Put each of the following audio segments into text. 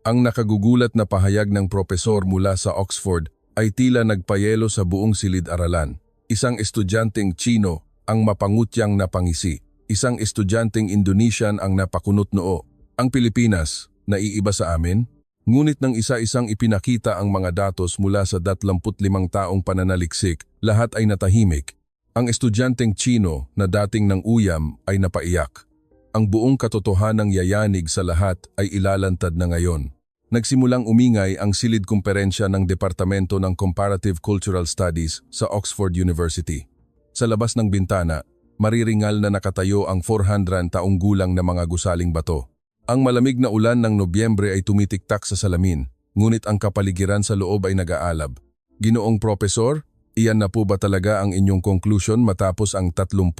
Ang nakagugulat na pahayag ng propesor mula sa Oxford ay tila nagpayelo sa buong silid-aralan. Isang estudyanteng Chino ang mapangutyang napangisi. Isang estudyanteng Indonesian ang napakunot noo. Ang Pilipinas, naiiba sa amin? Ngunit nang isa-isang ipinakita ang mga datos mula sa 25 taong pananaliksik, lahat ay natahimik. Ang estudyanteng Chino na dating ng uyam ay napaiyak. Ang buong katotohanang yayanig sa lahat ay ilalantad na ngayon. Nagsimulang umingay ang silid kumperensya ng Departamento ng Comparative Cultural Studies sa Oxford University. Sa labas ng bintana, mariringal na nakatayo ang 400 taong gulang na mga gusaling bato. Ang malamig na ulan ng Nobyembre ay tumitiktak sa salamin, ngunit ang kapaligiran sa loob ay nag-aalab. Ginoong Propesor, iyan na po ba talaga ang inyong conclusion matapos ang 35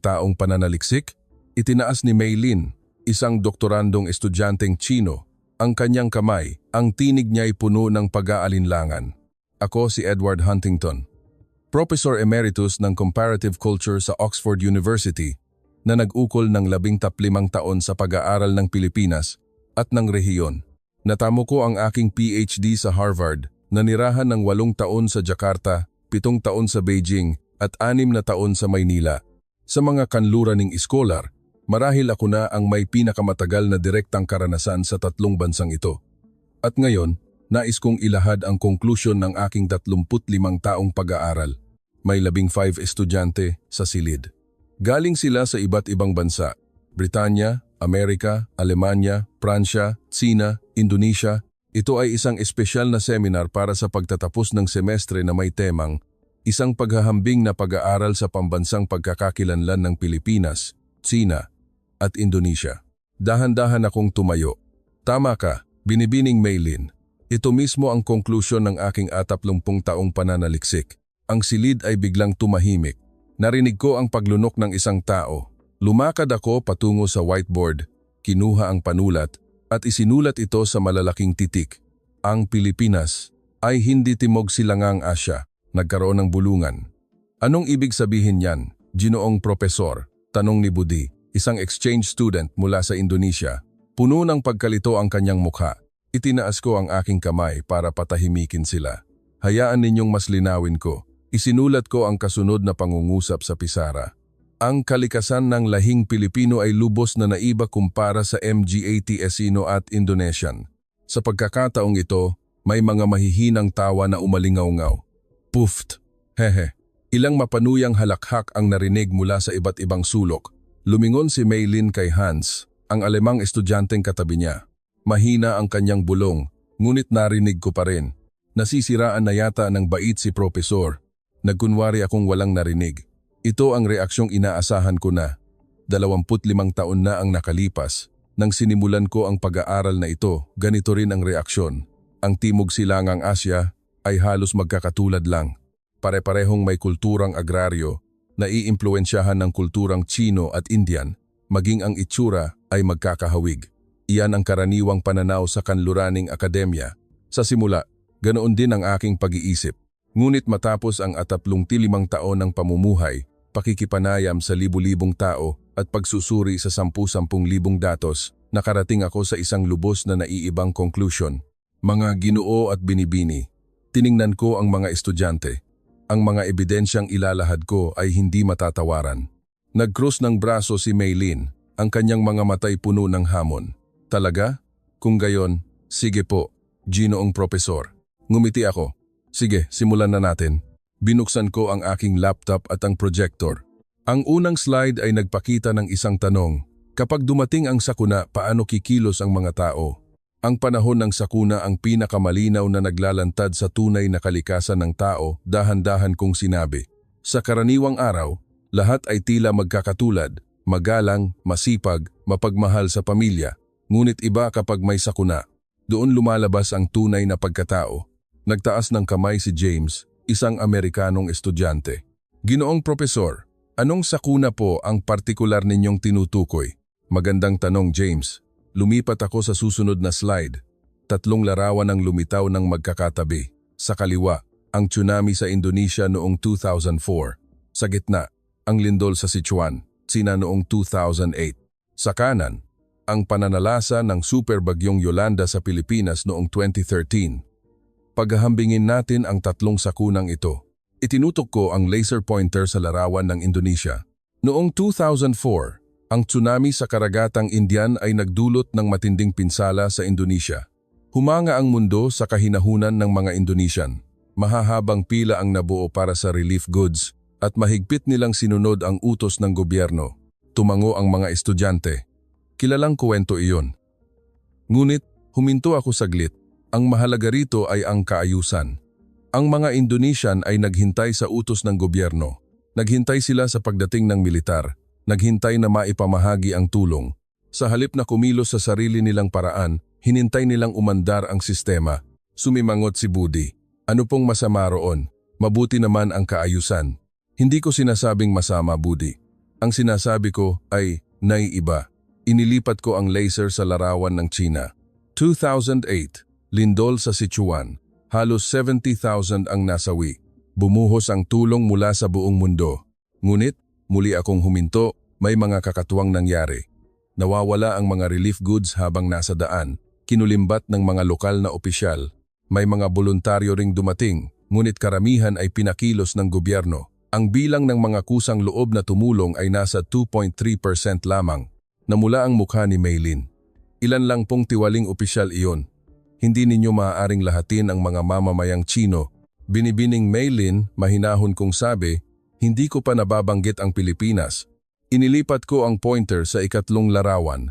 taong pananaliksik? Itinaas ni Maylin, isang doktorandong estudyanteng Chino, ang kanyang kamay, ang tinig niya ay puno ng pag-aalinlangan. Ako si Edward Huntington, Professor Emeritus ng Comparative Culture sa Oxford University, na nag-ukol ng 15 taon sa pag-aaral ng Pilipinas at ng rehiyon. Natamo ko ang aking PhD sa Harvard, nanirahan ng 8 taon sa Jakarta, 7 taon sa Beijing at 6 na taon sa Maynila. Sa mga kanluran ng iskolar, marahil ako na ang may pinakamatagal na direktang karanasan sa 3 bansang ito. At ngayon, nais kong ilahad ang konklusyon ng aking 35 taong pag-aaral. May 15 estudyante sa silid. Galing sila sa iba't ibang bansa, Britanya, Amerika, Alemanya, Pransya, Tsina, Indonesia. Ito ay isang espesyal na seminar para sa pagtatapos ng semestre na may temang isang paghahambing na pag-aaral sa pambansang pagkakakilanlan ng Pilipinas, Tsina, at Indonesia. Dahan-dahan akong tumayo. Tama ka, binibining Maylin. Ito mismo ang konklusyon ng aking 30 taong pananaliksik. Ang silid ay biglang tumahimik. Narinig ko ang paglunok ng isang tao. Lumakad ako patungo sa whiteboard, kinuha ang panulat, at isinulat ito sa malalaking titik. Ang Pilipinas ay hindi timog silangang Asya. Nagkaroon ng bulungan. Anong ibig sabihin yan, Ginoong Propesor? Tanong ni Budi, isang exchange student mula sa Indonesia. Puno ng pagkalito ang kanyang mukha. Itinaas ko ang aking kamay para patahimikin sila. Hayaan ninyong mas linawin ko. Isinulat ko ang kasunod na pangungusap sa pisara. Ang kalikasan ng lahing Pilipino ay lubos na naiba kumpara sa MGAT-Esino at Indonesian. Sa pagkakataong ito, may mga mahihinang tawa na umalingaw-ngaw. Puft! Hehe! Ilang mapanuyang halakhak ang narinig mula sa iba't ibang sulok. Lumingon si Maylin kay Hans, ang alemang estudyanteng katabi niya. Mahina ang kanyang bulong, ngunit narinig ko pa rin. Nasisiraan na yata ng bait si Propesor. Nagkunwari akong walang narinig. Ito ang reaksyong inaasahan ko na. 25 taon na ang nakalipas. Nang sinimulan ko ang pag-aaral na ito, ganito rin ang reaksyon. Ang Timog Silangang Asya ay halos magkakatulad lang. Pare-parehong may kulturang agraryo, naiimpluwensyahan ng kulturang Chino at Indian, maging ang itsura ay magkakahawig. Iyan ang karaniwang pananaw sa kanluraning akademya. Sa simula, ganoon din ang aking pag-iisip. Ngunit matapos ang 35 taon ng pamumuhay, pakikipanayam sa libu-libong tao at pagsusuri sa 10,000 datos, nakarating ako sa isang lubos na naiibang konklusyon. Mga Ginoo at binibini, tiningnan ko ang mga estudyante. Ang mga ebidensyang ilalahad ko ay hindi matatawaran. Nag-cross ng braso si Maylin, ang kanyang mga matay puno ng hamon. Talaga? Kung gayon, sige po, Ginoong Propesor. Ngumiti ako. Sige, simulan na natin. Binuksan ko ang aking laptop at ang projector. Ang unang slide ay nagpakita ng isang tanong. Kapag dumating ang sakuna, paano kikilos ang mga tao? Ang panahon ng sakuna ang pinakamalinaw na naglalantad sa tunay na kalikasan ng tao, dahan-dahan kong sinabi. Sa karaniwang araw, lahat ay tila magkakatulad, magalang, masipag, mapagmahal sa pamilya. Ngunit iba kapag may sakuna. Doon lumalabas ang tunay na pagkatao. Nagtaas ng kamay si James, isang Amerikanong estudyante. Ginoong Propesor, anong sakuna po ang partikular ninyong tinutukoy? Magandang tanong, James. Lumipat ako sa susunod na slide. 3 larawan ang lumitaw ng magkakatabi. Sa kaliwa, ang tsunami sa Indonesia noong 2004. Sa gitna, ang lindol sa Sichuan, China noong 2008. Sa kanan, ang pananalasa ng superbagyong Yolanda sa Pilipinas noong 2013. Paghahambingin natin ang tatlong sakunang ito. Itinutok ko ang laser pointer sa larawan ng Indonesia. Noong 2004, ang tsunami sa karagatang Indian ay nagdulot ng matinding pinsala sa Indonesia. Humanga ang mundo sa kahinahunan ng mga Indonesian. Mahahabang pila ang nabuo para sa relief goods at mahigpit nilang sinunod ang utos ng gobyerno. Tumango ang mga estudyante. Kilalang kuwento iyon. Ngunit, huminto ako saglit. Ang mahalaga rito ay ang kaayusan. Ang mga Indonesian ay naghintay sa utos ng gobyerno. Naghintay sila sa pagdating ng militar. Naghintay na maipamahagi ang tulong. Sa halip na kumilos sa sarili nilang paraan, hinintay nilang umandar ang sistema. Sumimangot si Budi. Ano pong masama roon? Mabuti naman ang kaayusan. Hindi ko sinasabing masama, Budi. Ang sinasabi ko ay naiiba. Inilipat ko ang laser sa larawan ng China. 2008, lindol sa Sichuan. Halos 70,000 ang nasawi. Bumuhos ang tulong mula sa buong mundo. Ngunit, muli akong huminto, may mga kakatuwang nangyari. Nawawala ang mga relief goods habang nasa daan, kinulimbat ng mga lokal na opisyal. May mga voluntaryo ring dumating, ngunit karamihan ay pinakilos ng gobyerno. Ang bilang ng mga kusang loob na tumulong ay nasa 2.3% lamang. Namula ang mukha ni Maylin. Ilan lang pong tiwaling opisyal iyon. Hindi ninyo maaaring lahatin ang mga mamamayang Chino. Binibining Maylin, mahinahon kong sabi, hindi ko pa nababanggit ang Pilipinas. Inilipat ko ang pointer sa ikatlong larawan.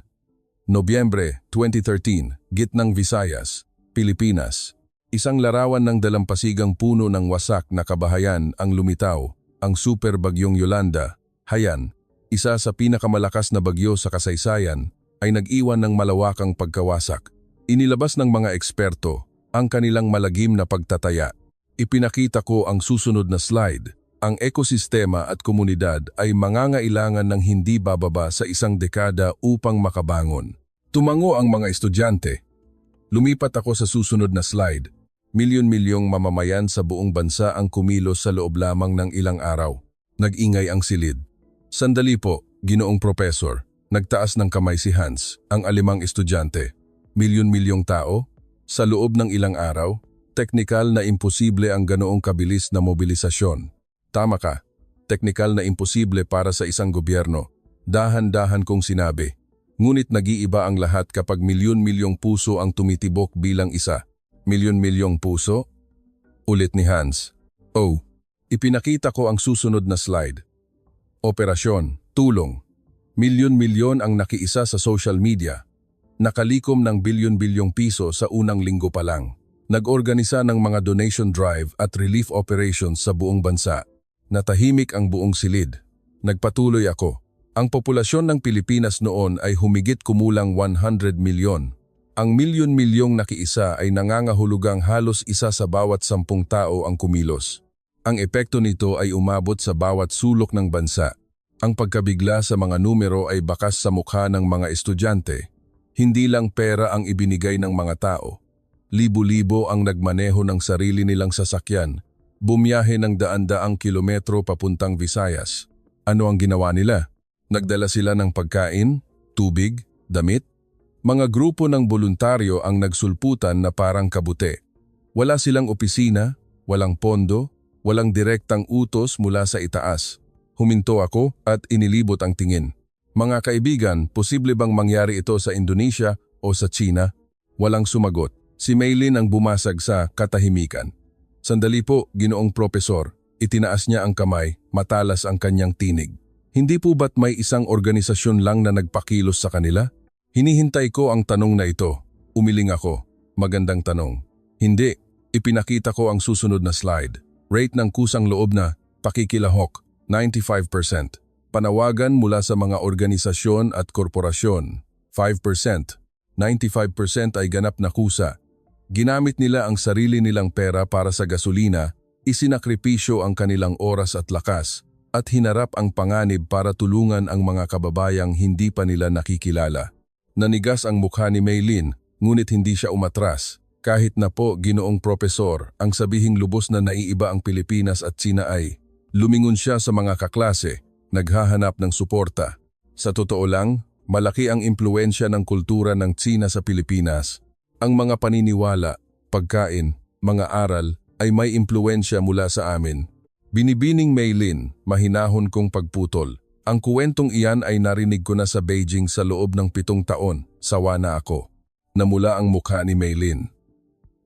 Nobyembre 2013, gitnang Visayas, Pilipinas. Isang larawan ng dalampasigang puno ng wasak na kabahayan ang lumitaw, ang super bagyong Yolanda. Hayan, isa sa pinakamalakas na bagyo sa kasaysayan, ay nag-iwan ng malawakang pagkawasak. Inilabas ng mga eksperto ang kanilang malagim na pagtataya. Ipinakita ko ang susunod na slide. Ang ekosistema at komunidad ay mangangailangan ng hindi bababa sa isang dekada upang makabangon. Tumango ang mga estudyante. Lumipat ako sa susunod na slide. Milyon-milyong mamamayan sa buong bansa ang kumilos sa loob lamang ng ilang araw. Nag-ingay ang silid. Sandali po, Ginoong Profesor. Nagtaas ng kamay si Hans, ang alimang estudyante. Milyon-milyong tao? Sa loob ng ilang araw? Teknikal na imposible ang ganoong kabilis na mobilisasyon. Tama ka, teknikal na imposible para sa isang gobyerno. Dahan-dahan kong sinabi. Ngunit nag-iiba ang lahat kapag milyon-milyong puso ang tumitibok bilang isa. Milyon-milyong puso? Ulit ni Hans. Oh, ipinakita ko ang susunod na slide. Operasyon, tulong. Milyon-milyon ang nakiisa sa social media. Nakalikom ng bilyon-bilyong piso sa unang linggo pa lang. Nag-organisa ng mga donation drive at relief operations sa buong bansa. Natahimik ang buong silid. Nagpatuloy ako. Ang populasyon ng Pilipinas noon ay humigit kumulang 100 milyon. Ang milyon-milyong nakiisa ay nangangahulugang halos isa sa bawat 10 tao ang kumilos. Ang epekto nito ay umabot sa bawat sulok ng bansa. Ang pagkabigla sa mga numero ay bakas sa mukha ng mga estudyante. Hindi lang pera ang ibinigay ng mga tao. Libo-libo ang nagmaneho ng sarili nilang sasakyan. Bumiyahe ng daan-daang kilometro papuntang Visayas. Ano ang ginawa nila? Nagdala sila ng pagkain, tubig, damit. Mga grupo ng voluntaryo ang nagsulputan na parang kabute. Wala silang opisina, walang pondo, walang direktang utos mula sa itaas. Huminto ako at inilibot ang tingin. Mga kaibigan, posible bang mangyari ito sa Indonesia o sa China? Walang sumagot. Si Maylin ang bumasag sa katahimikan. Sandali po, Ginoong Profesor. Itinaas niya ang kamay, matalas ang kanyang tinig. Hindi po ba't may isang organisasyon lang na nagpakilos sa kanila? Hinihintay ko ang tanong na ito. Umiling ako. Magandang tanong. Hindi. Ipinakita ko ang susunod na slide. Rate ng kusang loob na pakikilahok, 95%. Panawagan mula sa mga organisasyon at korporasyon, 5%. 95% ay ganap na kusa. Ginamit nila ang sarili nilang pera para sa gasolina, isinakripisyo ang kanilang oras at lakas, at hinarap ang panganib para tulungan ang mga kababayang hindi pa nila nakikilala. Nanigas ang mukha ni Maylin, ngunit hindi siya umatras. Kahit na po, Ginoong Profesor, ang sabihing lubos na naiiba ang Pilipinas at China ay, lumingon siya sa mga kaklase, naghahanap ng suporta. Sa totoo lang, Malaki ang impluensya ng kultura ng Tsina sa Pilipinas. Ang mga paniniwala, pagkain, mga aral ay may impluensya mula sa amin. Binibining Maylin, mahinahon kong pagputol. Ang kuwentong iyan ay narinig ko na sa Beijing sa loob ng 7 taon. Sawa na ako. Namula ang mukha ni Maylin.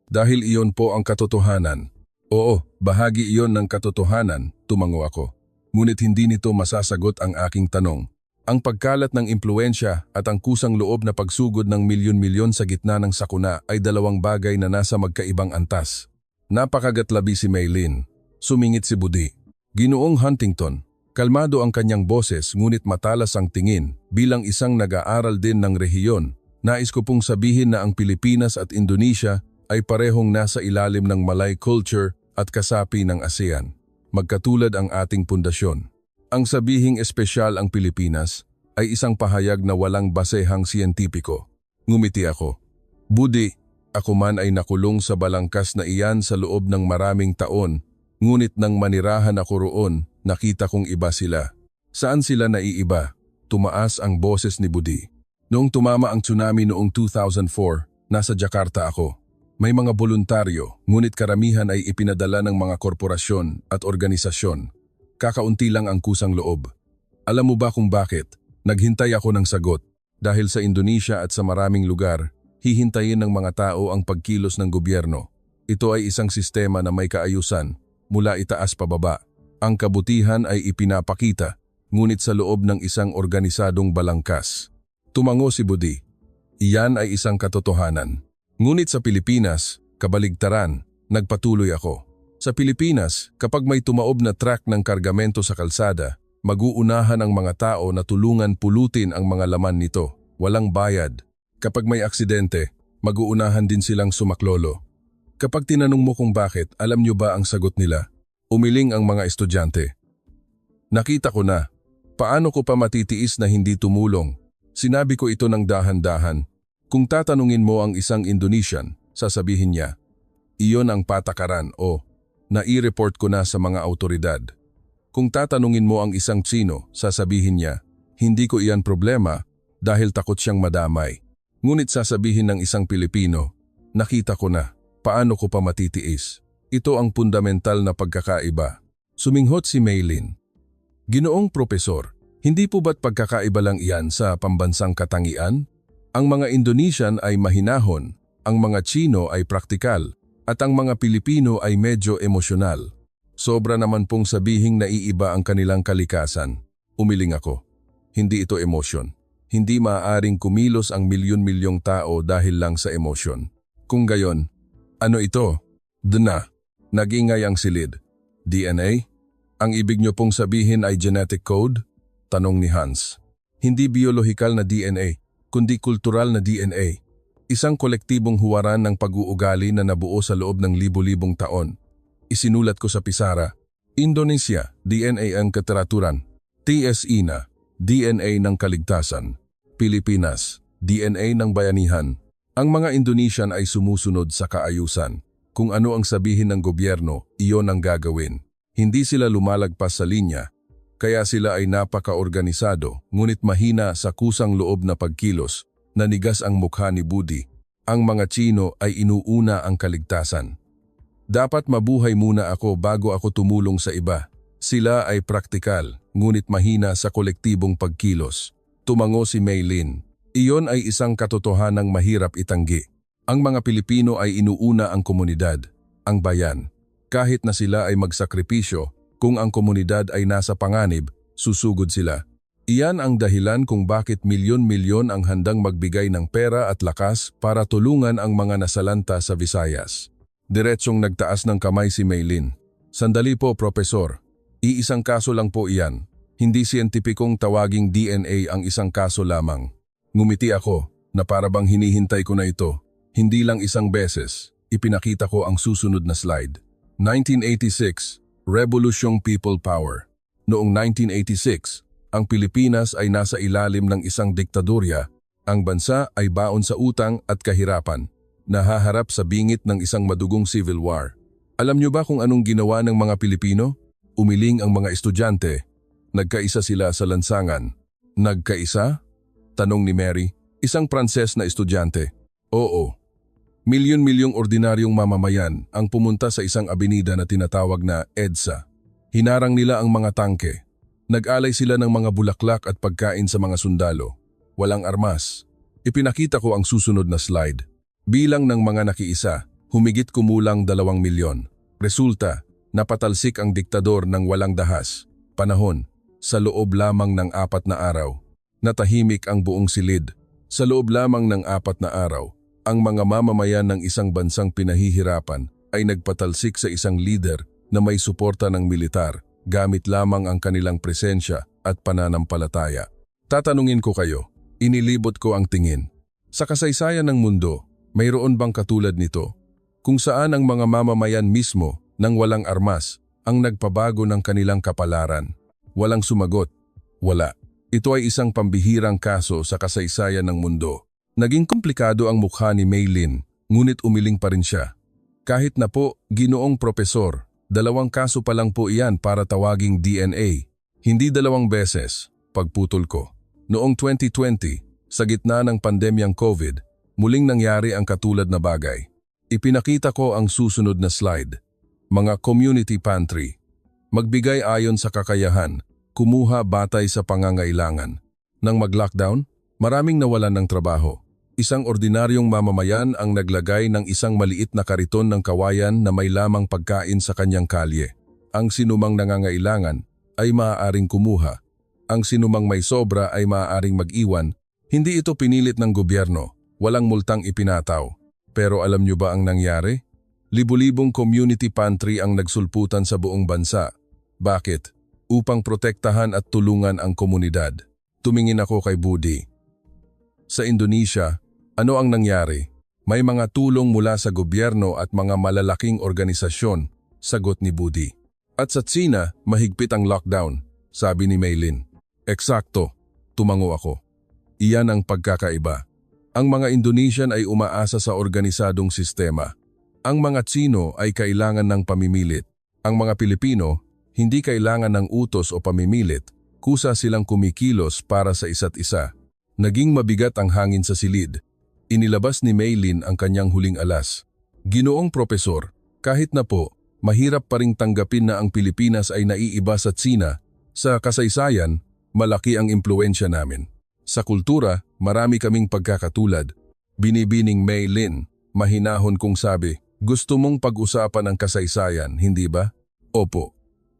Dahil iyon po ang katotohanan. Oo, bahagi iyon ng katotohanan, tumango ako. Ngunit hindi nito masasagot ang aking tanong. Ang pagkalat ng impluensya at ang kusang loob na pagsugod ng milyon-milyon sa gitna ng sakuna ay dalawang bagay na nasa magkaibang antas. Napakagatlabi si Maylin. Sumingit si Budi. Ginoong Huntington. Kalmado ang kanyang boses ngunit matalas ang tingin. Bilang isang nag-aaral din ng rehiyon, nais ko pong sabihin na ang Pilipinas at Indonesia ay parehong nasa ilalim ng Malay culture at kasapi ng ASEAN. Magkatulad ang ating pundasyon. Ang sabihing espesyal ang Pilipinas ay isang pahayag na walang basehang siyentipiko. Ngumiti ako. Budi, ako man ay nakulong sa balangkas na iyan sa loob ng maraming taon, ngunit nang manirahan ako roon, nakita kong iba sila. Saan sila naiiba? Tumaas ang boses ni Budi. Noong tumama ang tsunami noong 2004, nasa Jakarta ako. May mga voluntaryo, ngunit karamihan ay ipinadala ng mga korporasyon at organisasyon. Kakaunti lang ang kusang loob. Alam mo ba kung bakit? Naghintay ako ng sagot. Dahil sa Indonesia at sa maraming lugar, hihintayin ng mga tao ang pagkilos ng gobyerno. Ito ay isang sistema na may kaayusan, mula itaas pababa. Ang kabutihan ay ipinapakita, ngunit sa loob ng isang organisadong balangkas. Tumango si Budi. Iyan ay isang katotohanan. Ngunit sa Pilipinas, kabaligtaran, nagpatuloy ako. Sa Pilipinas, kapag may tumaob na truck ng kargamento sa kalsada, mag-uunahan ang mga tao na tulungan pulutin ang mga laman nito. Walang bayad. Kapag may aksidente, mag-uunahan din silang sumaklolo. Kapag tinanong mo kung bakit, alam nyo ba ang sagot nila? Umiling ang mga estudyante. Nakita ko na. Paano ko pa matitiis na hindi tumulong? Sinabi ko ito ng dahan-dahan. Kung tatanungin mo ang isang Indonesian, sasabihin niya, iyon ang patakaran o nai-report ko na sa mga autoridad. Kung tatanungin mo ang isang Tsino, sasabihin niya, hindi ko iyan problema dahil takot siyang madamay. Ngunit sasabihin ng isang Pilipino, nakita ko na, paano ko pa matitiis? Ito ang fundamental na pagkakaiba. Suminghot si Maylin. Ginoong Propesor, hindi po ba't pagkakaiba lang iyan sa pambansang katangian? Ang mga Indonesian ay mahinahon, ang mga Tsino ay praktikal, at ang mga Pilipino ay medyo emosyonal. Sobra naman pong sabihing naiiba ang kanilang kalikasan. Umiling ako. Hindi ito emosyon. Hindi maaaring kumilos ang milyon-milyong tao dahil lang sa emosyon. Kung gayon, ano ito? DNA. Nag-ingay ang silid. DNA? Ang ibig nyo pong sabihin ay genetic code? Tanong ni Hans. Hindi biolohikal na DNA, kundi kultural na DNA. Isang kolektibong huwaran ng pag-uugali na nabuo sa loob ng libo-libong taon. Isinulat ko sa pisara. Indonesia, DNA ang kataraturan. TSE na, DNA ng kaligtasan. Pilipinas, DNA ng bayanihan. Ang mga Indonesian ay sumusunod sa kaayusan. Kung ano ang sabihin ng gobyerno, iyon ang gagawin. Hindi sila lumalagpas sa linya, kaya sila ay napaka-organisado, ngunit mahina sa kusang loob na pagkilos. Nanigas ang mukha ni Budi. Ang mga Tsino ay inuuna ang kaligtasan. Dapat mabuhay muna ako bago ako tumulong sa iba. Sila ay praktikal, ngunit mahina sa kolektibong pagkilos. Tumango si Maylin. Iyon ay isang katotohanang mahirap itanggi. Ang mga Pilipino ay inuuna ang komunidad, ang bayan. Kahit na sila ay magsakripisyo, kung ang komunidad ay nasa panganib, susugod sila. Iyan ang dahilan kung bakit milyon-milyon ang handang magbigay ng pera at lakas para tulungan ang mga nasalanta sa Visayas. Diretsong nagtaas ng kamay si Maylin. Sandali po, Propesor. Iisang kaso lang po iyan. Hindi siyentipikong tawaging DNA ang isang kaso lamang. Ngumiti ako na para bang hinihintay ko na ito. Hindi lang isang beses. Ipinakita ko ang susunod na slide. 1986, Revolusyong People Power. Noong 1986, ang Pilipinas ay nasa ilalim ng isang diktadorya. Ang bansa ay baon sa utang at kahirapan, nahaharap sa bingit ng isang madugong civil war. Alam niyo ba kung anong ginawa ng mga Pilipino? Umiling ang mga estudyante. Nagkaisa sila sa lansangan. Nagkaisa? Tanong ni Mary, isang Pranses na estudyante. Oo. Milyon-milyong ordinaryong mamamayan ang pumunta sa isang abenida na tinatawag na EDSA. Hinarang nila ang mga tangke. Nag-alay sila ng mga bulaklak at pagkain sa mga sundalo. Walang armas. Ipinakita ko ang susunod na slide. Bilang ng mga nakiisa, humigit kumulang 2 milyon. Resulta, napatalsik ang diktador ng walang dahas. Panahon, sa loob lamang ng 4 na araw. Natahimik ang buong silid. Sa loob lamang ng 4 na araw, ang mga mamamayan ng isang bansang pinahihirapan ay nagpatalsik sa isang leader na may suporta ng militar gamit lamang ang kanilang presensya at pananampalataya. Tatanungin ko kayo, inilibot ko ang tingin. Sa kasaysayan ng mundo, mayroon bang katulad nito? Kung saan ang mga mamamayan mismo nang walang armas ang nagpabago ng kanilang kapalaran. Walang sumagot. Wala. Ito ay isang pambihirang kaso sa kasaysayan ng mundo. Naging komplikado ang mukha ni Maylin, ngunit umiling pa rin siya. Kahit na po, ginoong propesor, 2 kaso pa lang po iyan para tawaging DNA. Hindi 2 beses, pagputol ko. Noong 2020, sa gitna ng pandemyang COVID, muling nangyari ang katulad na bagay. Ipinakita ko ang susunod na slide. Mga community pantry. Magbigay ayon sa kakayahan, kumuha batay sa pangangailangan. Nang mag-lockdown, maraming nawalan ng trabaho. Isang ordinaryong mamamayan ang naglagay ng isang maliit na kariton ng kawayan na may lamang pagkain sa kanyang kalye. Ang sinumang nangangailangan ay maaaring kumuha. Ang sinumang may sobra ay maaaring mag-iwan. Hindi ito pinilit ng gobyerno, walang multang ipinataw. Pero alam niyo ba ang nangyari? Libu-libong community pantry ang nagsulputan sa buong bansa. Bakit? Upang protektahan at tulungan ang komunidad. Tumingin ako kay Budi. Sa Indonesia, ano ang nangyari? May mga tulong mula sa gobyerno at mga malalaking organisasyon, sagot ni Budi. At sa Tsina, mahigpit ang lockdown, sabi ni Maylin. Eksakto, tumango ako. Iyan ang pagkakaiba. Ang mga Indonesian ay umaasa sa organisadong sistema. Ang mga Tsino ay kailangan ng pamimilit. Ang mga Pilipino, hindi kailangan ng utos o pamimilit, kusa silang kumikilos para sa isa't isa. Naging mabigat ang hangin sa silid. Inilabas ni Maylin ang kanyang huling alas. Ginoong propesor, kahit na po, mahirap pa ring tanggapin na ang Pilipinas ay naiiba sa Tsina. Sa kasaysayan, malaki ang impluensya namin. Sa kultura, marami kaming pagkakatulad. Binibining Maylin, mahinahon kong sabi, gusto mong pag-usapan ang kasaysayan, hindi ba? Opo,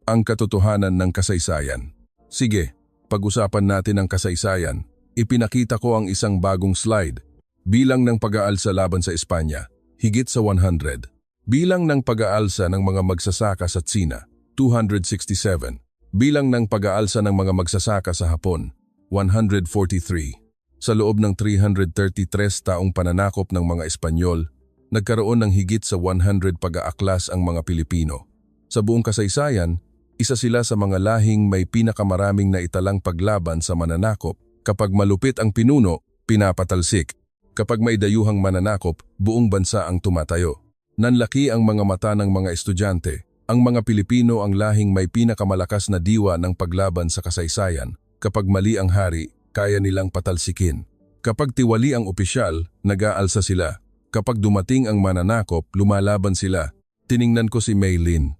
ang katotohanan ng kasaysayan. Sige, pag-usapan natin ang kasaysayan. Ipinakita ko ang isang bagong slide. Bilang ng pag-aalsa laban sa Espanya, higit sa 100. Bilang ng pag-aalsa ng mga magsasaka sa Tsina, 267. Bilang ng pag-aalsa ng mga magsasaka sa Hapon, 143. Sa loob ng 333 taong pananakop ng mga Espanyol, nagkaroon ng higit sa 100 pag-aaklas ang mga Pilipino. Sa buong kasaysayan, isa sila sa mga lahing may pinakamaraming naitalang paglaban sa mananakop. Kapag malupit ang pinuno, pinapatalsik. Kapag may dayuhang mananakop, buong bansa ang tumatayo. Nanlaki ang mga mata ng mga estudyante. Ang mga Pilipino ang lahing may pinakamalakas na diwa ng paglaban sa kasaysayan. Kapag mali ang hari, kaya nilang patalsikin. Kapag tiwali ang opisyal, nag-aalsa sila. Kapag dumating ang mananakop, lumalaban sila. Tiningnan ko si Maylin.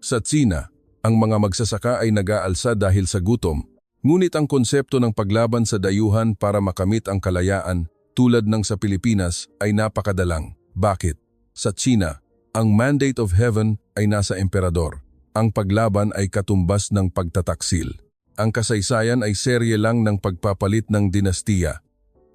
Sa Tsina, ang mga magsasaka ay nag-aalsa dahil sa gutom. Ngunit ang konsepto ng paglaban sa dayuhan para makamit ang kalayaan, tulad ng sa Pilipinas, ay napakadalang. Bakit? Sa Tsina, ang mandate of heaven ay nasa emperador. Ang paglaban ay katumbas ng pagtataksil. Ang kasaysayan ay serye lang ng pagpapalit ng dinastiya.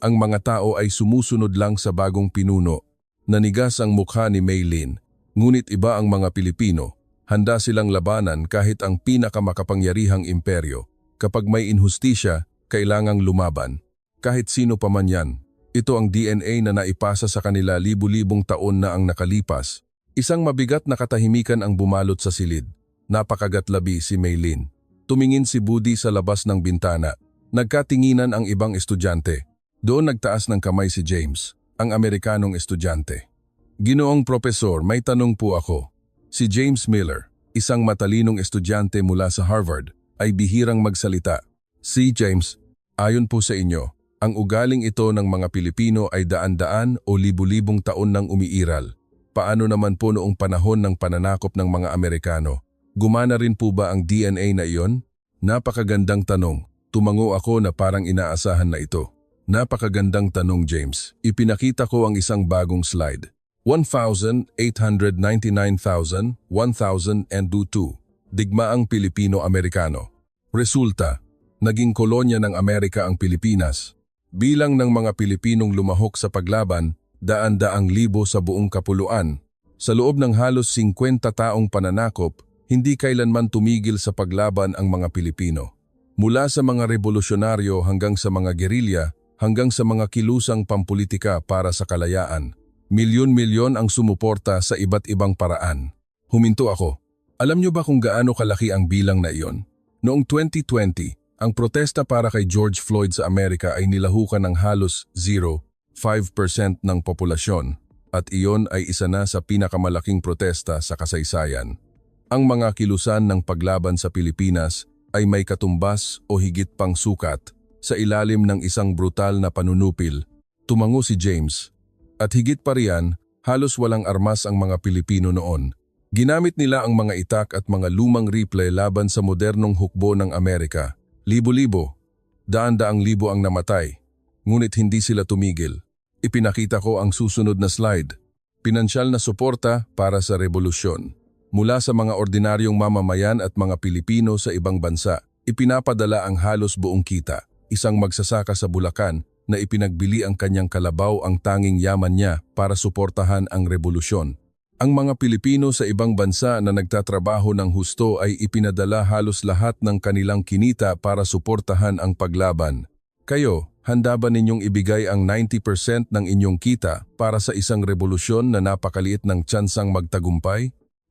Ang mga tao ay sumusunod lang sa bagong pinuno. Nanigas ang mukha ni Maylin, ngunit iba ang mga Pilipino. Handa silang labanan kahit ang pinakamakapangyarihang imperyo. Kapag may inhustisya, kailangang lumaban. Kahit sino pa man yan. Ito ang DNA na naipasa sa kanila libu-libong taon na ang nakalipas. Isang mabigat na katahimikan ang bumalot sa silid. Napakagatlabi si Maylin. Tumingin si Budi sa labas ng bintana. Nagkatinginan ang ibang estudyante. Doon nagtaas ng kamay si James, ang Amerikanong estudyante. Ginoong propesor, may tanong po ako. Si James Miller, isang matalinong estudyante mula sa Harvard, ay bihirang magsalita. Si James, ayon po sa inyo, Ang ugaling ito ng mga Pilipino ay daan-daan o libu-libong taon nang umiiral. Paano naman po noong panahon ng pananakop ng mga Amerikano? Gumana rin po ba ang DNA na iyon? Napakagandang tanong. Tumango ako na parang inaasahan na ito. Napakagandang tanong, James. Ipinakita ko ang isang bagong slide. 1,899,000 digmaang Pilipino-Amerikano. Resulta, naging kolonya ng Amerika ang Pilipinas. Bilang ng mga Pilipinong lumahok sa paglaban, daan-daang libo sa buong kapuluan. Sa loob ng halos 50 taong pananakop, hindi kailanman tumigil sa paglaban ang mga Pilipino. Mula sa mga revolusyonaryo hanggang sa mga gerilya, hanggang sa mga kilusang pampulitika para sa kalayaan. Milyon-milyon ang sumuporta sa iba't ibang paraan. Huminto ako. Alam niyo ba kung gaano kalaki ang bilang na iyon? Noong 2020, ang protesta para kay George Floyd sa Amerika ay nilahukan ng halos 0.5% ng populasyon at iyon ay isa na sa pinakamalaking protesta sa kasaysayan. Ang mga kilusan ng paglaban sa Pilipinas ay may katumbas o higit pang sukat sa ilalim ng isang brutal na panunupil. Tumango si James. At higit pa riyan, halos walang armas ang mga Pilipino noon. Ginamit nila ang mga itak at mga lumang rifle laban sa modernong hukbo ng Amerika. Libo-libo, daan-daang libo ang namatay, ngunit hindi sila tumigil. Ipinakita ko ang susunod na slide. Pinansyal na suporta para sa revolusyon. Mula sa mga ordinaryong mamamayan at mga Pilipino sa ibang bansa, ipinapadala ang halos buong kita. Isang magsasaka sa Bulacan na ipinagbili ang kanyang kalabaw ang tanging yaman niya para suportahan ang revolusyon. Ang mga Pilipino sa ibang bansa na nagtatrabaho ng husto ay ipinadala halos lahat ng kanilang kinita para suportahan ang paglaban. Kayo, handa ba ninyong ibigay ang 90% ng inyong kita para sa isang revolusyon na napakaliit ng tsansang magtagumpay?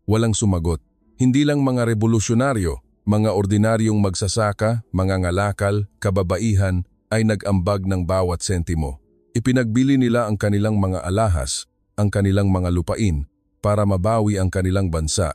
Walang sumagot. Hindi lang mga revolusyonaryo, mga ordinaryong magsasaka, mga ngalakal, kababaihan ay nag-ambag ng bawat sentimo. Ipinagbili nila ang kanilang mga alahas, ang kanilang mga lupain, para mabawi ang kanilang bansa.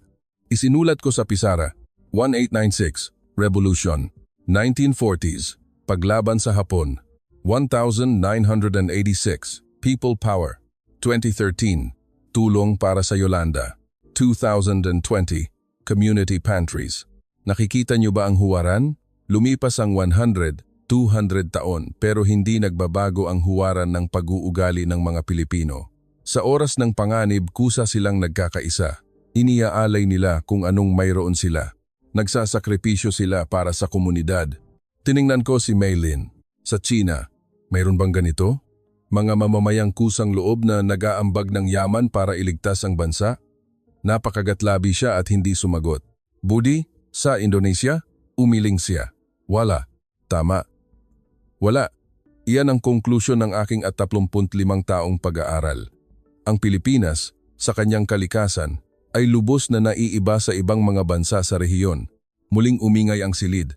Isinulat ko sa pisara, 1896, Revolution, 1940s, Paglaban sa Hapon, 1986, People Power, 2013, Tulong para sa Yolanda, 2020, Community Pantries. Nakikita niyo ba ang huwaran? Lumipas ang 100, 200 taon pero hindi nagbabago ang huwaran ng pag-uugali ng mga Pilipino. Sa oras ng panganib, kusa silang nagkakaisa. Iniaalay nila kung anong mayroon sila. Nagsasakripisyo sila para sa komunidad. Tiningnan ko si Maylin. Sa China, mayroon bang ganito? Mga mamamayang kusang loob na nag-aambag ng yaman para iligtas ang bansa? Napakagatlabi siya at hindi sumagot. Budi, sa Indonesia, umiling siya. Wala. Tama. Wala. Iyan ang konklusyon ng aking 35 taong pag-aaral. Ang Pilipinas, sa kanyang kalikasan, ay lubos na naiiba sa ibang mga bansa sa rehiyon. Muling umingay ang silid.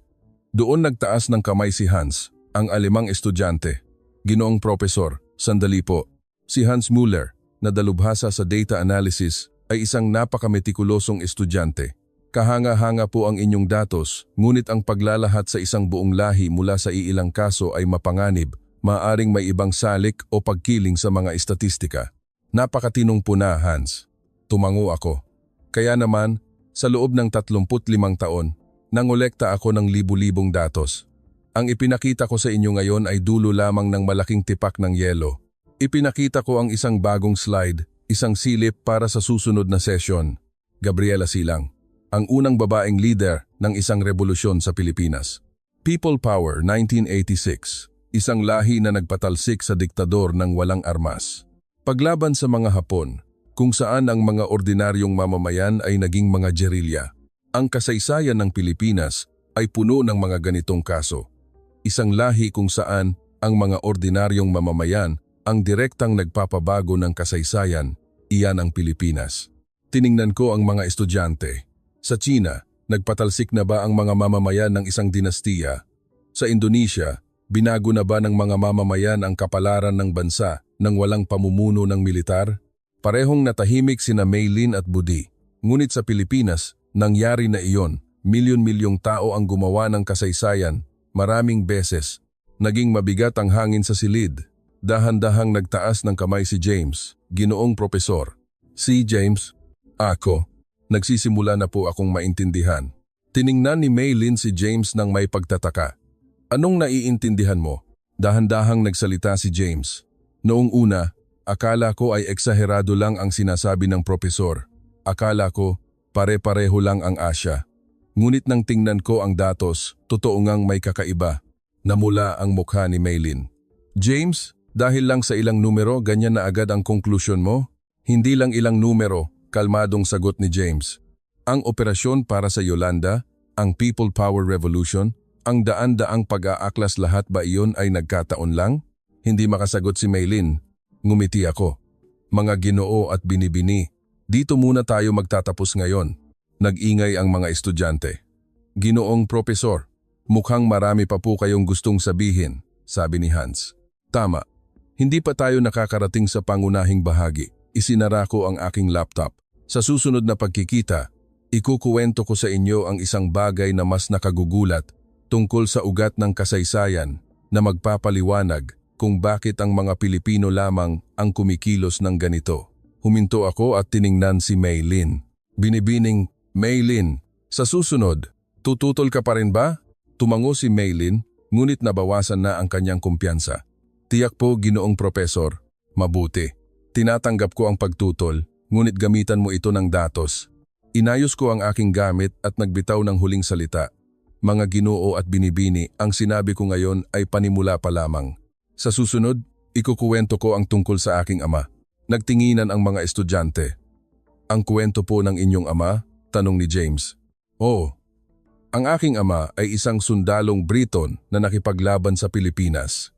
Doon nagtaas ng kamay si Hans, ang alemang estudyante. Ginoong profesor, sandali po. Si Hans Müller, na dalubhasa sa data analysis, ay isang napakametikulusong estudyante. Kahanga-hanga po ang inyong datos, ngunit ang paglalahat sa isang buong lahi mula sa iilang kaso ay mapanganib, maaaring may ibang salik o pagkiling sa mga estatistika. Napakatinong po na, Hans. Tumango ako. Kaya naman, sa loob ng 35 taon, nangolekta ako ng libu-libong datos. Ang ipinakita ko sa inyo ngayon ay dulo lamang ng malaking tipak ng yelo. Ipinakita ko ang isang bagong slide, isang silip para sa susunod na sesyon. Gabriela Silang, ang unang babaeng leader ng isang revolusyon sa Pilipinas. People Power 1986, isang lahi na nagpatalsik sa diktador ng walang armas. Paglaban sa mga Hapon, kung saan ang mga ordinaryong mamamayan ay naging mga gerilya. Ang kasaysayan ng Pilipinas ay puno ng mga ganitong kaso. Isang lahi kung saan ang mga ordinaryong mamamayan ang direktang nagpapabago ng kasaysayan, iyan ang Pilipinas. Tiningnan ko ang mga estudyante. Sa China, nagpatalsik na ba ang mga mamamayan ng isang dinastiya? Sa Indonesia, binago na ba ng mga mamamayan ang kapalaran ng bansa nang walang pamumuno ng militar? Parehong natahimik sina Maylin at Budi. Ngunit sa Pilipinas, nangyari na iyon. Milyon-milyong tao ang gumawa ng kasaysayan, maraming beses. Naging mabigat ang hangin sa silid. Dahan-dahang nagtaas ng kamay si James. Ginoong Propesor. Si James, ako. Nagsisimula na po akong maintindihan. Tiningnan ni Maylin si James ng may pagtataka. Anong naiintindihan mo? Dahan-dahang nagsalita si James. Noong una, akala ko ay eksaherado lang ang sinasabi ng propesor. Akala ko, pare-pareho lang ang Asya. Ngunit nang tingnan ko ang datos, totoo ngang may kakaiba. Namula ang mukha ni Maylin. James, dahil lang sa ilang numero, ganyan na agad ang konklusyon mo? Hindi lang ilang numero, kalmadong sagot ni James. Ang operasyon para sa Yolanda, ang People Power Revolution, ang daan-daang pag-aaklas lahat ba iyon ay nagkataon lang? Hindi makasagot si Maylin. Ngumiti ako. Mga Ginoo at binibini, dito muna tayo magtatapos ngayon. Nag-ingay ang mga estudyante. Ginoong Propesor, mukhang marami pa po kayong gustong sabihin, sabi ni Hans. Tama. Hindi pa tayo nakakarating sa pangunahing bahagi. Isinara ko ang aking laptop. Sa susunod na pagkikita, ikukuwento ko sa inyo ang isang bagay na mas nakagugulat tungkol sa ugat ng kasaysayan na magpapaliwanag kung bakit ang mga Pilipino lamang ang kumikilos ng ganito. Huminto ako at tiningnan si Maylin. Binibining, Maylin, sa susunod, tututol ka pa rin ba? Tumango si Maylin, ngunit nabawasan na ang kanyang kumpiyansa. Tiyak po, Ginoong Propesor, mabuti. Tinatanggap ko ang pagtutol, ngunit gamitan mo ito ng datos. Inayos ko ang aking gamit at nagbitaw ng huling salita. Mga Ginoo at binibini, ang sinabi ko ngayon ay panimula pa lamang. Sa susunod, ikukuwento ko ang tungkol sa aking ama. Nagtinginan ang mga estudyante. Ang kwento po ng inyong ama? Tanong ni James. Oo. Ang aking ama ay isang sundalong Briton na nakipaglaban sa Pilipinas.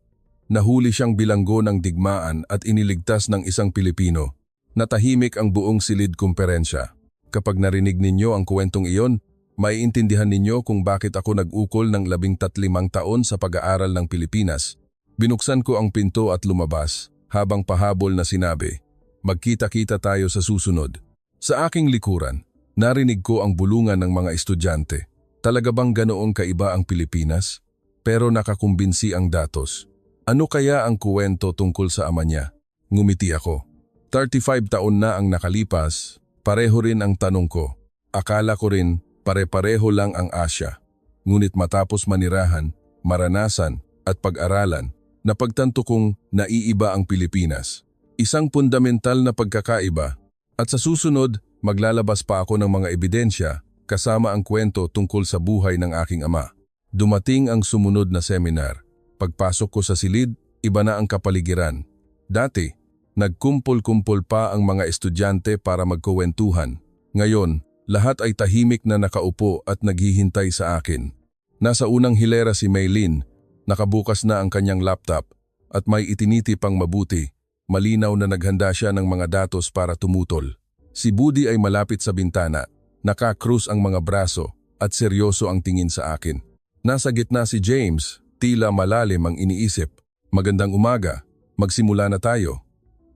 Nahuli siyang bilanggo ng digmaan at iniligtas ng isang Pilipino. Natahimik ang buong silid kumperensya. Kapag narinig ninyo ang kwentong iyon, maiintindihan ninyo kung bakit ako nag-ukol ng 13 taon sa pag-aaral ng Pilipinas. Binuksan ko ang pinto at lumabas, habang pahabol na sinabi, magkita-kita tayo sa susunod. Sa aking likuran, narinig ko ang bulungan ng mga estudyante. Talaga bang ganoong kaiba ang Pilipinas? Pero nakakumbinsi ang datos. Ano kaya ang kuwento tungkol sa ama niya? Ngumiti ako. 35 taon na ang nakalipas, pareho rin ang tanong ko. Akala ko rin pare-pareho lang ang Asya. Ngunit matapos manirahan, maranasan at pag-aralan, napagtanto kong naiiba ang Pilipinas. Isang fundamental na pagkakaiba. At sa susunod, maglalabas pa ako ng mga ebidensya kasama ang kwento tungkol sa buhay ng aking ama. Dumating ang sumunod na seminar. Pagpasok ko sa silid, iba na ang kapaligiran. Dati, nagkumpol-kumpol pa ang mga estudyante para magkuwentuhan. Ngayon, lahat ay tahimik na nakaupo at naghihintay sa akin. Nasa unang hilera si Maylin, nakabukas na ang kanyang laptop at may itiniti pang mabuti. Malinaw na naghanda siya ng mga datos para tumutol. Si Budi ay malapit sa bintana. Nakakrus ang mga braso at seryoso ang tingin sa akin. Nasa gitna si James, tila malalim ang iniisip. Magandang umaga, magsimula na tayo.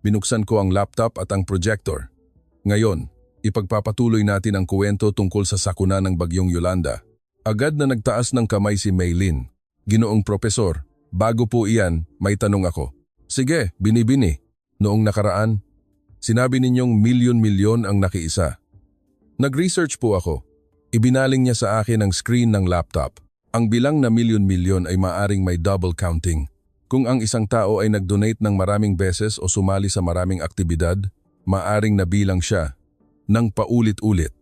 Binuksan ko ang laptop at ang projector. Ngayon, ipagpapatuloy natin ang kuwento tungkol sa sakuna ng Bagyong Yolanda. Agad na nagtaas ng kamay si Maylin. Ginoong Propesor, bago po iyan, may tanong ako. Sige, binibini. Noong nakaraan, sinabi ninyong milyon-milyon ang nakiisa. Nag-research po ako. Ibinaling niya sa akin ang screen ng laptop. Ang bilang na milyon-milyon ay maaring may double counting. Kung ang isang tao ay nag-donate ng maraming beses o sumali sa maraming aktibidad, maaring nabilang siya ng paulit-ulit.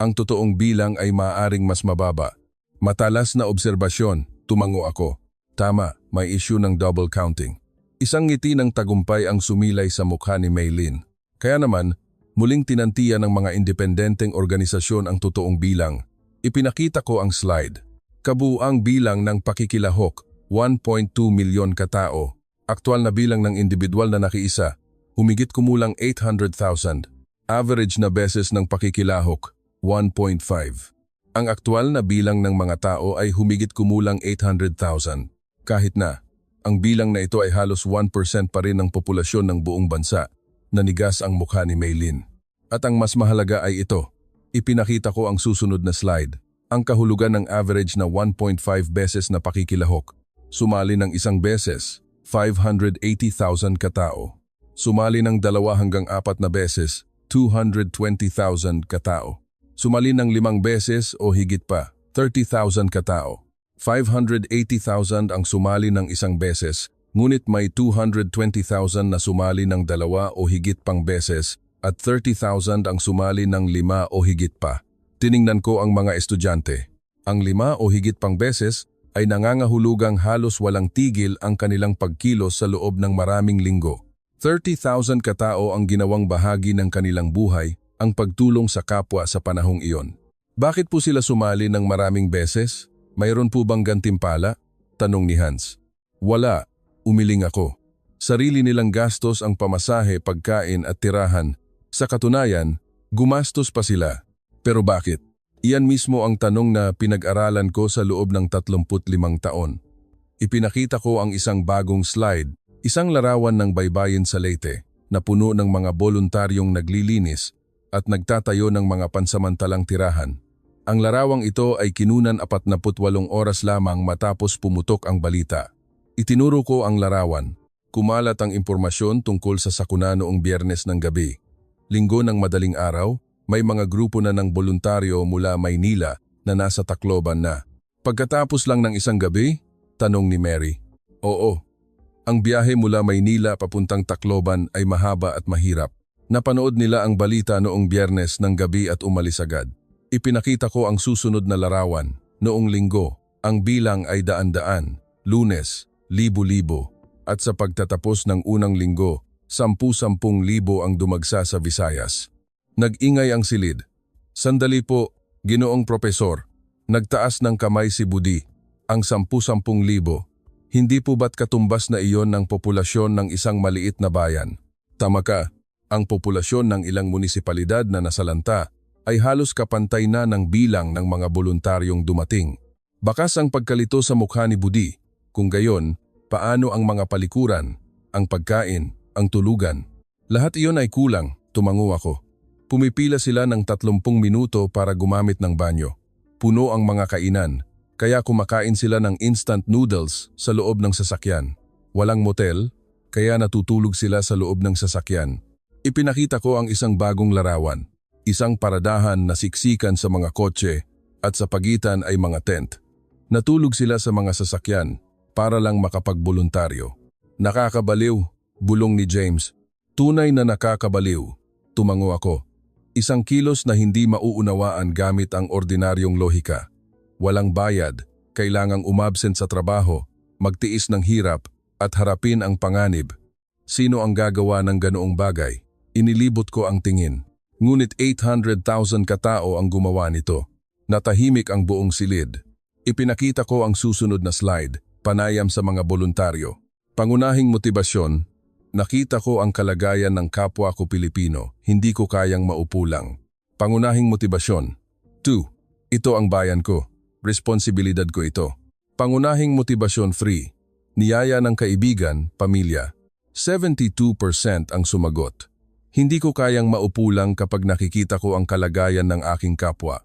Ang totoong bilang ay maaring mas mababa. Matalas na obserbasyon, tumango ako. Tama, may issue ng double counting. Isang ngiti ng tagumpay ang sumilay sa mukha ni Maylin. Kaya naman, muling tinantiya ng mga independenteng organisasyon ang totoong bilang. Ipinakita ko ang slide. Kabuuang bilang ng pakikilahok, 1.2 milyon katao. Aktual na bilang ng individual na nakiisa, humigit kumulang 800,000. Average na beses ng pakikilahok, 1.5. Ang aktual na bilang ng mga tao ay humigit kumulang 800,000. Kahit na, ang bilang na ito ay halos 1% pa rin ng populasyon ng buong bansa. Nanigas ang mukha ni Maylin. At ang mas mahalaga ay ito. Ipinakita ko ang susunod na slide. Ang kahulugan ng average na 1.5 beses na pakikilahok. sumali ng 1 beses, 580,000 katao. Sumali ng 2 hanggang 4 na beses, 220,000 katao. Sumali ng 5 beses o higit pa, 30,000 katao. 580,000 ang sumali ng 1 beses, ngunit may 220,000 na sumali ng 2 o higit pang beses at 30,000 ang sumali ng 5 o higit pa. Tiningnan ko ang mga estudyante. Ang 5 o higit pang beses ay nangangahulugang halos walang tigil ang kanilang pagkilos sa loob ng maraming linggo. 30,000 katao ang ginawang bahagi ng kanilang buhay ang pagtulong sa kapwa sa panahong iyon. Bakit po sila sumali ng maraming beses? Mayroon po bang gantimpala? Tanong ni Hans. Wala, umiling ako. Sarili nilang gastos ang pamasahe, pagkain at tirahan. Sa katunayan, gumastos pa sila. Pero bakit? Iyan mismo ang tanong na pinag-aralan ko sa loob ng 35 taon. Ipinakita ko ang isang bagong slide, isang larawan ng baybayin sa Leyte na puno ng mga voluntaryong naglilinis at nagtatayo ng mga pansamantalang tirahan. Ang larawang ito ay kinunan 48 oras lamang matapos pumutok ang balita. Itinuro ko ang larawan. Kumalat ang impormasyon tungkol sa sakuna noong Biyernes ng gabi. Linggo ng madaling araw, may mga grupo na ng voluntaryo mula Maynila na nasa Tacloban na. Pagkatapos lang ng 1 gabi? Tanong ni Mary. Oo. Ang biyahe mula Maynila papuntang Tacloban ay mahaba at mahirap. Napanood nila ang balita noong Biyernes ng gabi at umalis agad. Ipinakita ko ang susunod na larawan. Noong linggo, ang bilang ay daan-daan, Lunes, libo-libo, at sa pagtatapos ng unang linggo, 10,000 ang dumagsa sa Visayas. Nag-ingay ang silid. Sandali po, Ginoong Propesor. Nagtaas ng kamay si Budi. Ang 10,000 hindi po ba't katumbas na iyon ng populasyon ng isang maliit na bayan? Tama ka, ang populasyon ng ilang munisipalidad na nasalanta ay halos kapantay na ng bilang ng mga voluntaryong dumating. Bakas ang pagkalito sa mukha ni Budi. Kung gayon, paano ang mga palikuran, ang pagkain, ang tulugan? Lahat iyon ay kulang, tumango ako. Pumipila sila ng 30 minuto para gumamit ng banyo. Puno ang mga kainan, kaya kumakain sila ng instant noodles sa loob ng sasakyan. Walang motel, kaya natutulog sila sa loob ng sasakyan. Ipinakita ko ang isang bagong larawan. Isang paradahan na siksikan sa mga kotse at sa pagitan ay mga tent. Natulog sila sa mga sasakyan para lang makapagboluntaryo. Nakakabaliw, bulong ni James. Tunay na nakakabaliw, tumango ako. Isang kilos na hindi mauunawaan gamit ang ordinaryong lohika. Walang bayad, kailangang umabsent sa trabaho, magtiis ng hirap at harapin ang panganib. Sino ang gagawa ng ganoong bagay? Inilibot ko ang tingin. Ngunit 800,000 katao ang gumawa nito. Natahimik ang buong silid. Ipinakita ko ang susunod na slide, panayam sa mga voluntaryo. Pangunahing motibasyon, nakita ko ang kalagayan ng kapwa ko Pilipino, hindi ko kayang maupo lang. Pangunahing motibasyon. 2. Ito ang bayan ko. Responsibilidad ko ito. Pangunahing motibasyon 3. Niyaya ng kaibigan, pamilya. 72% ang sumagot. Hindi ko kayang maupo lang kapag nakikita ko ang kalagayan ng aking kapwa.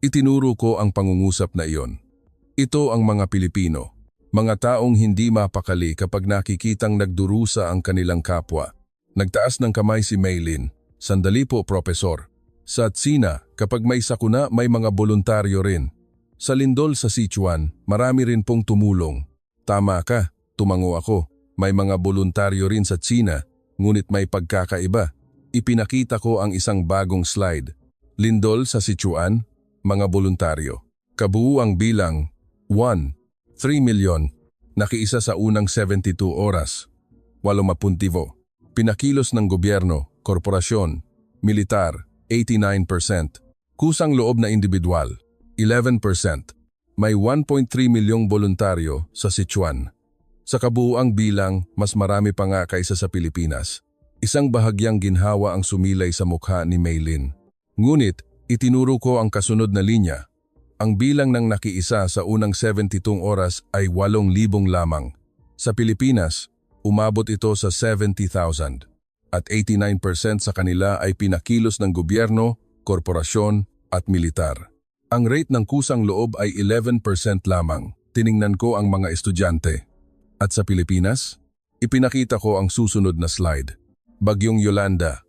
Itinuro ko ang pangungusap na iyon. Ito ang mga Pilipino, mga taong hindi mapakali kapag nakikitang nagdurusa ang kanilang kapwa. Nagtaas ng kamay si Maylin. Sandali po, Propesor. Sa Atsina, kapag may sakuna, may mga voluntaryo rin. Sa lindol sa Sichuan, marami rin pong tumulong. Tama ka, tumango ako. May mga voluntaryo rin sa Tsina. Ngunit may pagkakaiba. Ipinakita ko ang isang bagong slide. Lindol sa Sichuan, mga voluntaryo. Kabuuang bilang, 1, 3 milyon. Nakiisa sa unang 72 oras. 80. Pinakilos ng gobyerno, korporasyon, militar, 89%. Kusang loob na individual, 11%. May 1.3 milyong voluntaryo sa Sichuan. Sa kabuuang bilang, mas marami pa nga kaysa sa Pilipinas. Isang bahagyang ginhawa ang sumilay sa mukha ni Maylin. Ngunit, itinuro ko ang kasunod na linya. Ang bilang ng nakiisa sa unang 72 oras ay 8,000 lamang. Sa Pilipinas, umabot ito sa 70,000. At 89% sa kanila ay pinakilos ng gobyerno, korporasyon at militar. Ang rate ng kusang loob ay 11% lamang. tiningnan ko ang mga estudyante. At sa Pilipinas, ipinakita ko ang susunod na slide. Bagyong Yolanda,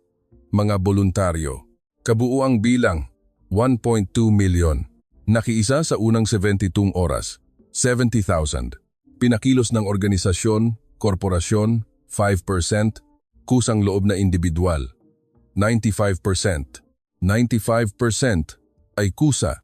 mga voluntaryo. Kabuuang bilang, 1.2 million. Nakiisa sa unang 72 oras, 70,000. Pinakilos ng organisasyon, korporasyon, 5%, kusang loob na individual, 95%. 95% ay kusa.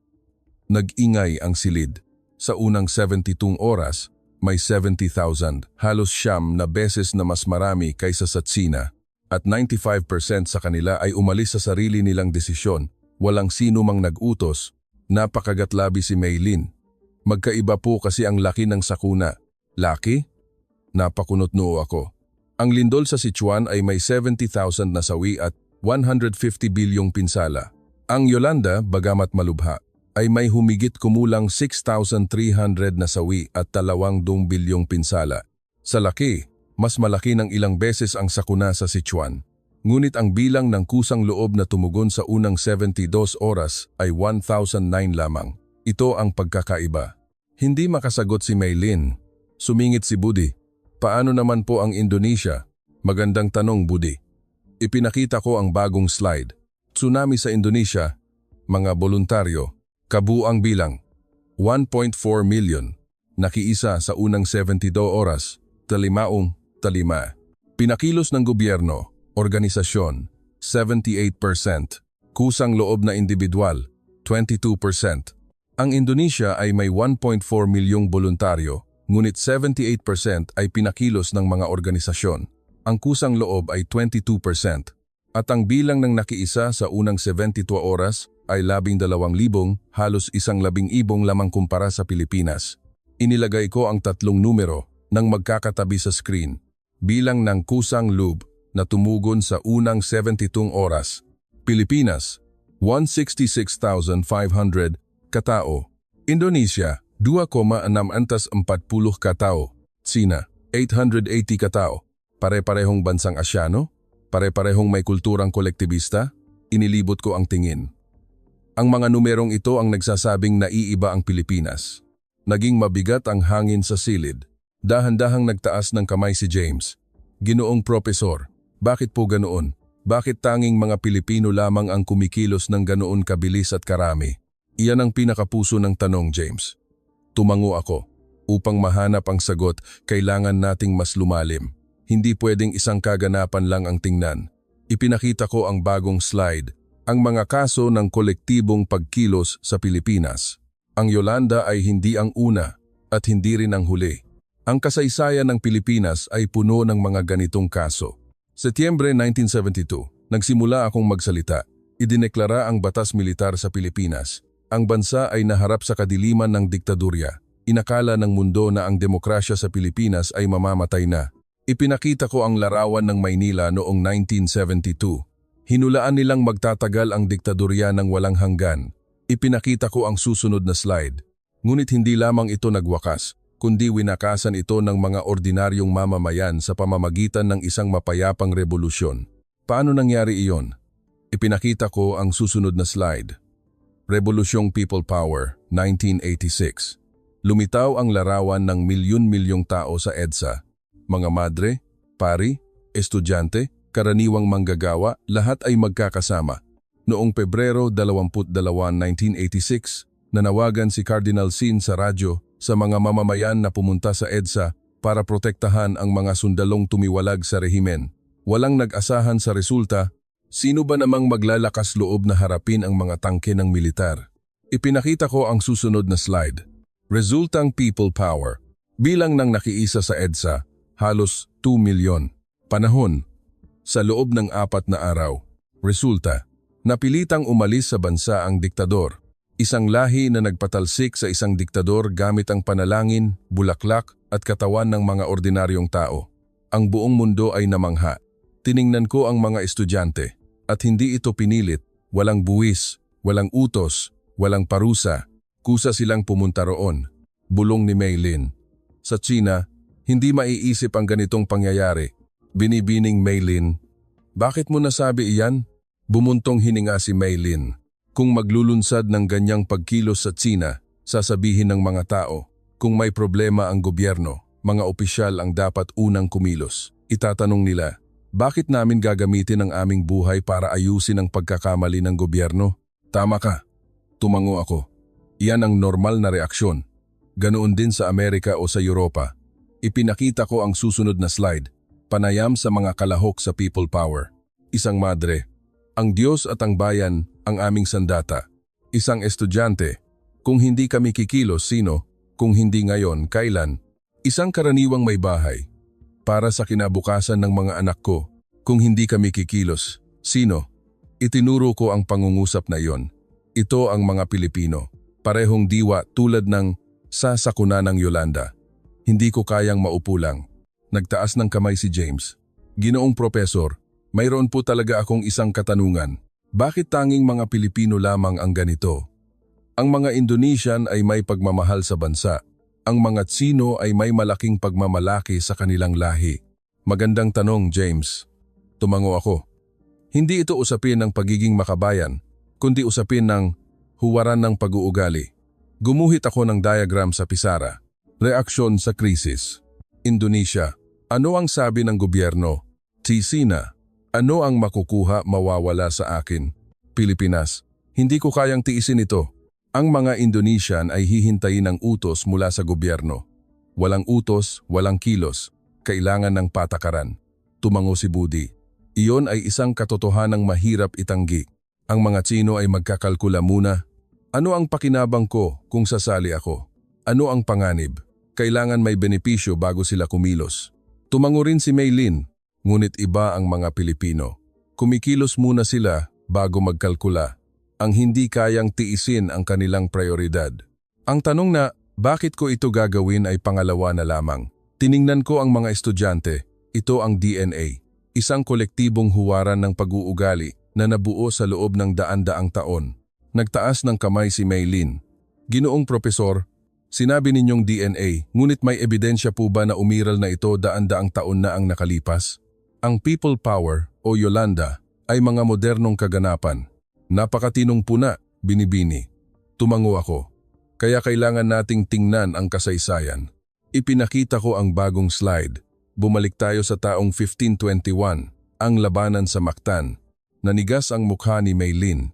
Nag-ingay ang silid. Sa unang 72 oras, may 70,000, halos siyam na beses na mas marami kaysa sa Tsina. At 95% sa kanila ay umalis sa sarili nilang desisyon. Walang sino mang nag-utos. Napakagatlabi si Maylin. Magkaiba po kasi ang laki ng sakuna. Laki? Napakunot noo ako. Ang lindol sa Sichuan ay may 70,000 na sawi at 150 bilyong pinsala. Ang Yolanda, bagamat malubha, ay may humigit kumulang 6,300 na sawi at 2 bilyong pinsala. Sa laki, mas malaki ng ilang beses ang sakuna sa Sichuan. Ngunit ang bilang ng kusang loob na tumugon sa unang 72 oras ay 1,009 lamang. Ito ang pagkakaiba. Hindi makasagot si Maylin. Sumingit si Budi. Paano naman po ang Indonesia? Magandang tanong, Budi. Ipinakita ko ang bagong slide. Tsunami sa Indonesia, mga voluntaryo, kabuang bilang, 1.4 million. Nakiisa sa unang 72 oras, talima. Pinakilos ng gobyerno, organisasyon, 78%. Kusang loob na individual, 22%. Ang Indonesia ay may 1.4 milyong voluntaryo, ngunit 78% ay pinakilos ng mga organisasyon. Ang kusang loob ay 22%. At ang bilang ng nakiisa sa unang 72 oras ay 12,000, halos 11,000 lamang kumpara sa Pilipinas. Inilagay ko ang tatlong numero ng magkakatabi sa screen. Bilang ng kusang loob na tumugon sa unang 72 oras. Pilipinas, 166,500 katao. Indonesia, 2,640 katao. Tsina, 880 katao. Pare-parehong bansang Asyano? Pare-parehong may kulturang kolektibista? Inilibot ko ang tingin. Ang mga numerong ito ang nagsasabing naiiba ang Pilipinas. Naging mabigat ang hangin sa silid. Dahan-dahang nagtaas ng kamay si James. Ginoong Propesor, bakit po ganoon? Bakit tanging mga Pilipino lamang ang kumikilos ng ganoon kabilis at karami? Iyan ang pinakapuso ng tanong, James. Tumango ako. Upang mahanap ang sagot, kailangan nating mas lumalim. Hindi pwedeng isang kaganapan lang ang tingnan. Ipinakita ko ang bagong slide, ang mga kaso ng kolektibong pagkilos sa Pilipinas. Ang Yolanda ay hindi ang una at hindi rin ang huli. Ang kasaysayan ng Pilipinas ay puno ng mga ganitong kaso. Setyembre 1972, nagsimula akong magsalita. Idineklara ang batas militar sa Pilipinas. Ang bansa ay naharap sa kadiliman ng diktadurya. Inakala ng mundo na ang demokrasya sa Pilipinas ay mamamatay na. Ipinakita ko ang larawan ng Maynila noong 1972. Hinulaan nilang magtatagal ang diktadurya ng walang hanggan. Ipinakita ko ang susunod na slide. Ngunit hindi lamang ito nagwakas, kundi winakasan ito ng mga ordinaryong mamamayan sa pamamagitan ng isang mapayapang revolusyon. Paano nangyari iyon? Ipinakita ko ang susunod na slide. Revolusyong People Power, 1986. Lumitaw ang larawan ng milyon-milyong tao sa EDSA. Mga madre, pari, estudyante, karaniwang manggagawa, lahat ay magkakasama. Noong Pebrero 22, 1986, nanawagan si Cardinal Sin sa radyo sa mga mamamayan na pumunta sa EDSA para protektahan ang mga sundalong tumiwalag sa rehimen. Walang nag-asahan sa resulta, sino ba namang maglalakas loob na harapin ang mga tangke ng militar? Ipinakita ko ang susunod na slide. Resultang People Power. Bilang ng nakiisa sa EDSA, halos 2 milyon. Panahon. Sa loob ng 4 na araw. Resulta. Napilitang umalis sa bansa ang diktador. Isang lahi na nagpatalsik sa isang diktador gamit ang panalangin, bulaklak at katawan ng mga ordinaryong tao. Ang buong mundo ay namangha. Tiningnan ko ang mga estudyante at hindi ito pinilit, walang buwis, walang utos, walang parusa. Kusa silang pumunta roon. Bulong ni Maylin. Sa Tsina, hindi maiisip ang ganitong pangyayari. Binibining Maylin. Bakit mo nasabi iyan? Bumuntong hininga si Maylin. Kung maglulunsad ng ganyang pagkilos sa Tsina, sasabihin ng mga tao, Kung may problema ang gobyerno, mga opisyal ang dapat unang kumilos. Itatanong nila, bakit namin gagamitin ang aming buhay para ayusin ang pagkakamali ng gobyerno? Tama ka. Tumango ako. Iyan ang normal na reaksyon. Ganoon din sa Amerika o sa Europa. Ipinakita ko ang susunod na slide. Panayam sa mga kalahok sa people power. Isang madre. Ang Diyos at ang bayan ang aming sandata. Isang estudyante. Kung hindi kami kikilos, sino? Kung hindi ngayon, kailan? Isang karaniwang may bahay. Para sa kinabukasan ng mga anak ko, kung hindi kami kikilos, sino? Itinuro ko ang pangungusap na iyon. Ito ang mga Pilipino. Parehong diwa tulad ng sa sakuna ng Yolanda. Hindi ko kayang maupo lang. Nagtaas ng kamay si James. Ginoong Profesor, mayroon po talaga akong isang katanungan. Bakit tanging mga Pilipino lamang ang ganito? Ang mga Indonesian ay may pagmamahal sa bansa. Ang mga Tsino ay may malaking pagmamalaki sa kanilang lahi. Magandang tanong, James. Tumango ako. Hindi ito usapin ng pagiging makabayan, kundi usapin ng huwaran ng pag-uugali. Gumuhit ako ng diagram sa pisara. Reaksyon sa krisis. Indonesia. Ano ang sabi ng gobyerno? Tisina. Ano ang makukuha mawawala sa akin? Pilipinas. Hindi ko kayang tiisin ito. Ang mga Indonesian ay hihintayin ng utos mula sa gobyerno. Walang utos, walang kilos. Kailangan ng patakaran. Tumango si Budi. Iyon ay isang katotohanang mahirap itanggi. Ang mga Tsino ay magkakalkula muna. Ano ang pakinabang ko kung sasali ako? Ano ang panganib? Kailangan may benepisyo bago sila kumilos. Tumango rin si Maylin, ngunit iba ang mga Pilipino. Kumikilos muna sila bago magkalkula. Ang hindi kayang tiisin ang kanilang prioridad. Ang tanong na, bakit ko ito gagawin ay pangalawa na lamang. Tiningnan ko ang mga estudyante. Ito ang DNA. Isang kolektibong huwaran ng pag-uugali na nabuo sa loob ng daan-daang taon. Nagtaas ng kamay si Maylin. Ginoong Profesor, sinabi ninyong DNA, ngunit may ebidensya po ba na umiral na ito daan-daang taon na ang nakalipas? Ang people power o Yolanda ay mga modernong kaganapan. Napakatinong puna, binibini. Tumango ako. Kaya kailangan nating tingnan ang kasaysayan. Ipinakita ko ang bagong slide. Bumalik tayo sa taong 1521, ang labanan sa Mactan. Nanigas ang mukha ni Maylin.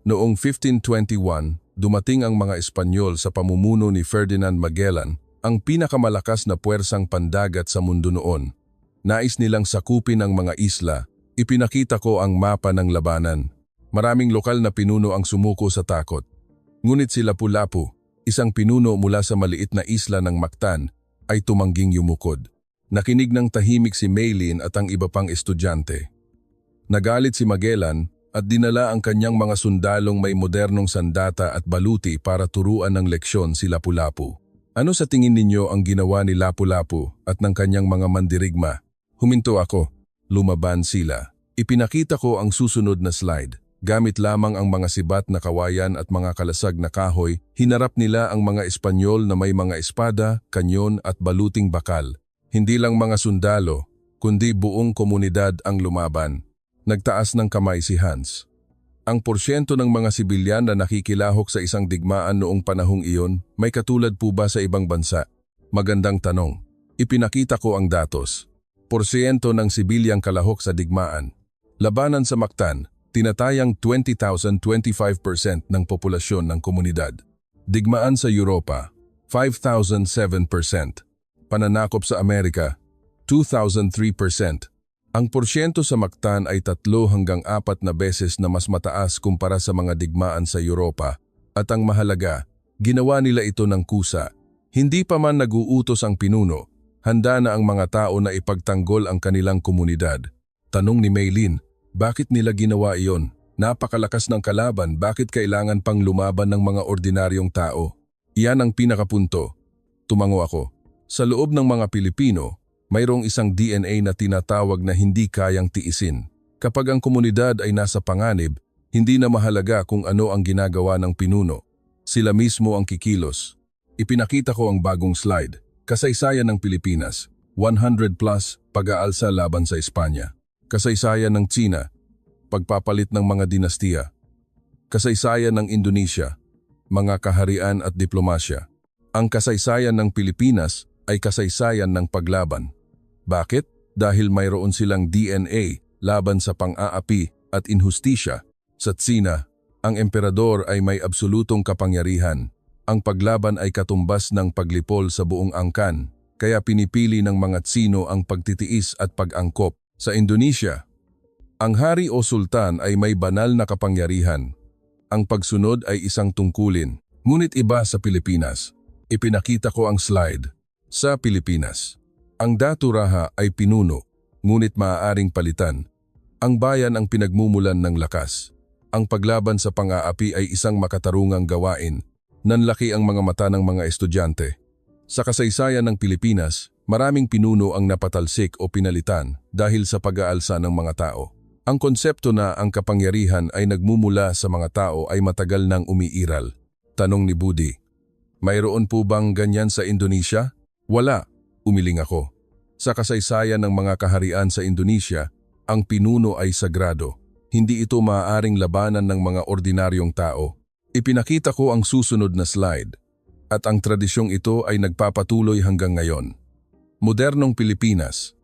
Noong 1521, dumating ang mga Espanyol sa pamumuno ni Ferdinand Magellan, ang pinakamalakas na puwersang pandagat sa mundo noon. Nais nilang sakupin ang mga isla. Ipinakita ko ang mapa ng labanan. Maraming lokal na pinuno ang sumuko sa takot. Ngunit si Lapu-Lapu, isang pinuno mula sa maliit na isla ng Mactan, ay tumangging yumukod. Nakinig ng tahimik si Maylin at ang iba pang estudyante. Nagalit si Magellan at dinala ang kanyang mga sundalong may modernong sandata at baluti para turuan ng leksyon si Lapu-Lapu. Ano sa tingin ninyo ang ginawa ni Lapu-Lapu at ng kanyang mga mandirigma? Huminto ako. Lumaban sila. Ipinakita ko ang susunod na slide. Gamit lamang ang mga sibat na kawayan at mga kalasag na kahoy, hinarap nila ang mga Espanyol na may mga espada, kanyon at baluting bakal. Hindi lang mga sundalo, kundi buong komunidad ang lumaban. Nagtaas ng kamay si Hans. Ang porsyento ng mga sibilyan na nakikilahok sa isang digmaan noong panahong iyon, may katulad po ba sa ibang bansa? Magandang tanong. Ipinakita ko ang datos. Porsyento ng sibilyang kalahok sa digmaan. Labanan sa Mactan, tinatayang 20,025% ng populasyon ng komunidad. Digmaan sa Europa, 5,007%. Pananakop sa Amerika, 2,003%. Ang porsyento sa Mactan ay 3 hanggang 4 na beses na mas mataas kumpara sa mga digmaan sa Europa. At ang mahalaga, ginawa nila ito ng kusa. Hindi pa man nag-uutos ang pinuno, handa na ang mga tao na ipagtanggol ang kanilang komunidad. Tanong ni Maylin, bakit nila ginawa iyon? Napakalakas ng kalaban, bakit kailangan pang lumaban ng mga ordinaryong tao? Iyan ang pinakapunto. Tumango ako. Sa loob ng mga Pilipino, mayroong isang DNA na tinatawag na hindi kayang tiisin. Kapag ang komunidad ay nasa panganib, hindi na mahalaga kung ano ang ginagawa ng pinuno. Sila mismo ang kikilos. Ipinakita ko ang bagong slide. Kasaysayan ng Pilipinas, 100 plus pag-aalsa laban sa Espanya. Kasaysayan ng Tsina, pagpapalit ng mga dinastiya. Kasaysayan ng Indonesia, mga kaharian at diplomasya. Ang kasaysayan ng Pilipinas ay kasaysayan ng paglaban. Bakit? Dahil mayroon silang DNA laban sa pang-aapi at inhustisya. Sa Tsina, ang emperador ay may absolutong kapangyarihan. Ang paglaban ay katumbas ng paglipol sa buong angkan, kaya pinipili ng mga Tsino ang pagtitiis at pag-angkop. Sa Indonesia, ang hari o sultan ay may banal na kapangyarihan. Ang pagsunod ay isang tungkulin, ngunit iba sa Pilipinas. Ipinakita ko ang slide. Sa Pilipinas, ang daturaha ay pinuno, ngunit maaaring palitan. Ang bayan ang pinagmumulan ng lakas. Ang paglaban sa pang-aapi ay isang makatarungang gawain. Nanlaki ang mga mata ng mga estudyante. Sa kasaysayan ng Pilipinas, maraming pinuno ang napatalsik o pinalitan dahil sa pag-aalsa ng mga tao. Ang konsepto na ang kapangyarihan ay nagmumula sa mga tao ay matagal nang umiiral. Tanong ni Budi, mayroon po bang ganyan sa Indonesia? Wala, umiling ako. Sa kasaysayan ng mga kaharian sa Indonesia, ang pinuno ay sagrado. Hindi ito maaaring labanan ng mga ordinaryong tao. Ipinakita ko ang susunod na slide. At ang tradisyong ito ay nagpapatuloy hanggang ngayon. Modernong Pilipinas.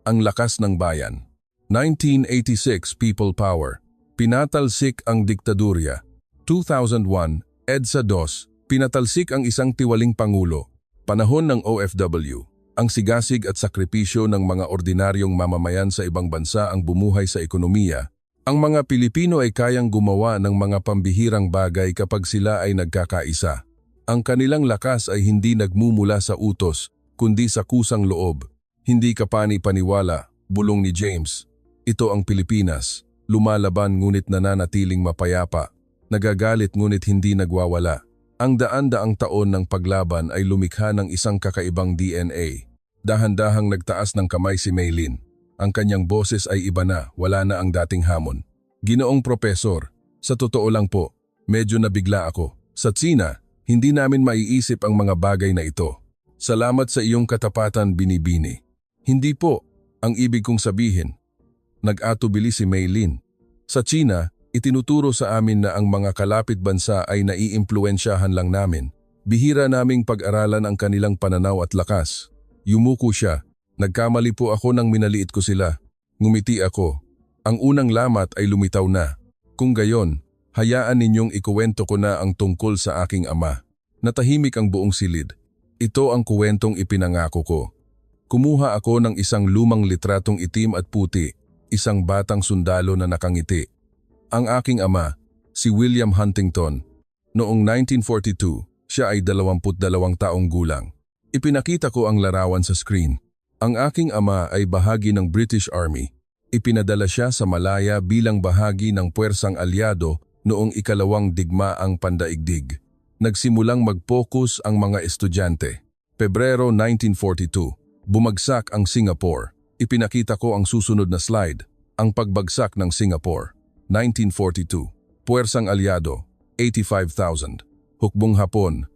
Ang lakas ng bayan. 1986 People Power. Pinatalsik ang diktadurya. 2001 EDSA II. Pinatalsik ang isang tiwaling pangulo. Panahon ng OFW. Ang sigasig at sakripisyo ng mga ordinaryong mamamayan sa ibang bansa ang bumuhay sa ekonomiya. Ang mga Pilipino ay kayang gumawa ng mga pambihirang bagay kapag sila ay nagkakaisa. Ang kanilang lakas ay hindi nagmumula sa utos, kundi sa kusang loob. Hindi ka pani-paniwala, bulong ni James. Ito ang Pilipinas. Lumalaban ngunit nananatiling mapayapa. Nagagalit ngunit hindi nagwawala. Ang daan-daang taon ng paglaban ay lumikha ng isang kakaibang DNA. Dahan-dahang nagtaas ng kamay si Maylin. Ang kanyang boses ay iba na, wala na ang dating hamon. Ginoong Profesor, sa totoo lang po, medyo nabigla ako. Sa Tsina, hindi namin maiisip ang mga bagay na ito. Salamat sa iyong katapatan, Binibini. Hindi po, ang ibig kong sabihin. Nag-atubili si Maylin. Sa Tsina, itinuturo sa amin na ang mga kalapit bansa ay naiimpluwensyahan lang namin. Bihira naming pag-aralan ang kanilang pananaw at lakas. Yumuko siya. Nagkamali po ako nang minaliit ko sila. Ngumiti ako. Ang unang lamat ay lumitaw na. Kung gayon, hayaan ninyong ikuwento ko na ang tungkol sa aking ama. Natahimik ang buong silid. Ito ang kuwentong ipinangako ko. Kumuha ako ng isang lumang litratong itim at puti, isang batang sundalo na nakangiti. Ang aking ama, si William Huntington, noong 1942, siya ay 22 taong gulang. Ipinakita ko ang larawan sa screen. Ang aking ama ay bahagi ng British Army. Ipinadala siya sa Malaya bilang bahagi ng puwersang alyado noong ikalawang digmaang pandaigdig. Nagsimulang mag-focus ang mga estudyante. Pebrero 1942, bumagsak ang Singapore. Ipinakita ko ang susunod na slide, ang pagbagsak ng Singapore. 1942, puwersang alyado, 85,000. Hukbong Hapon,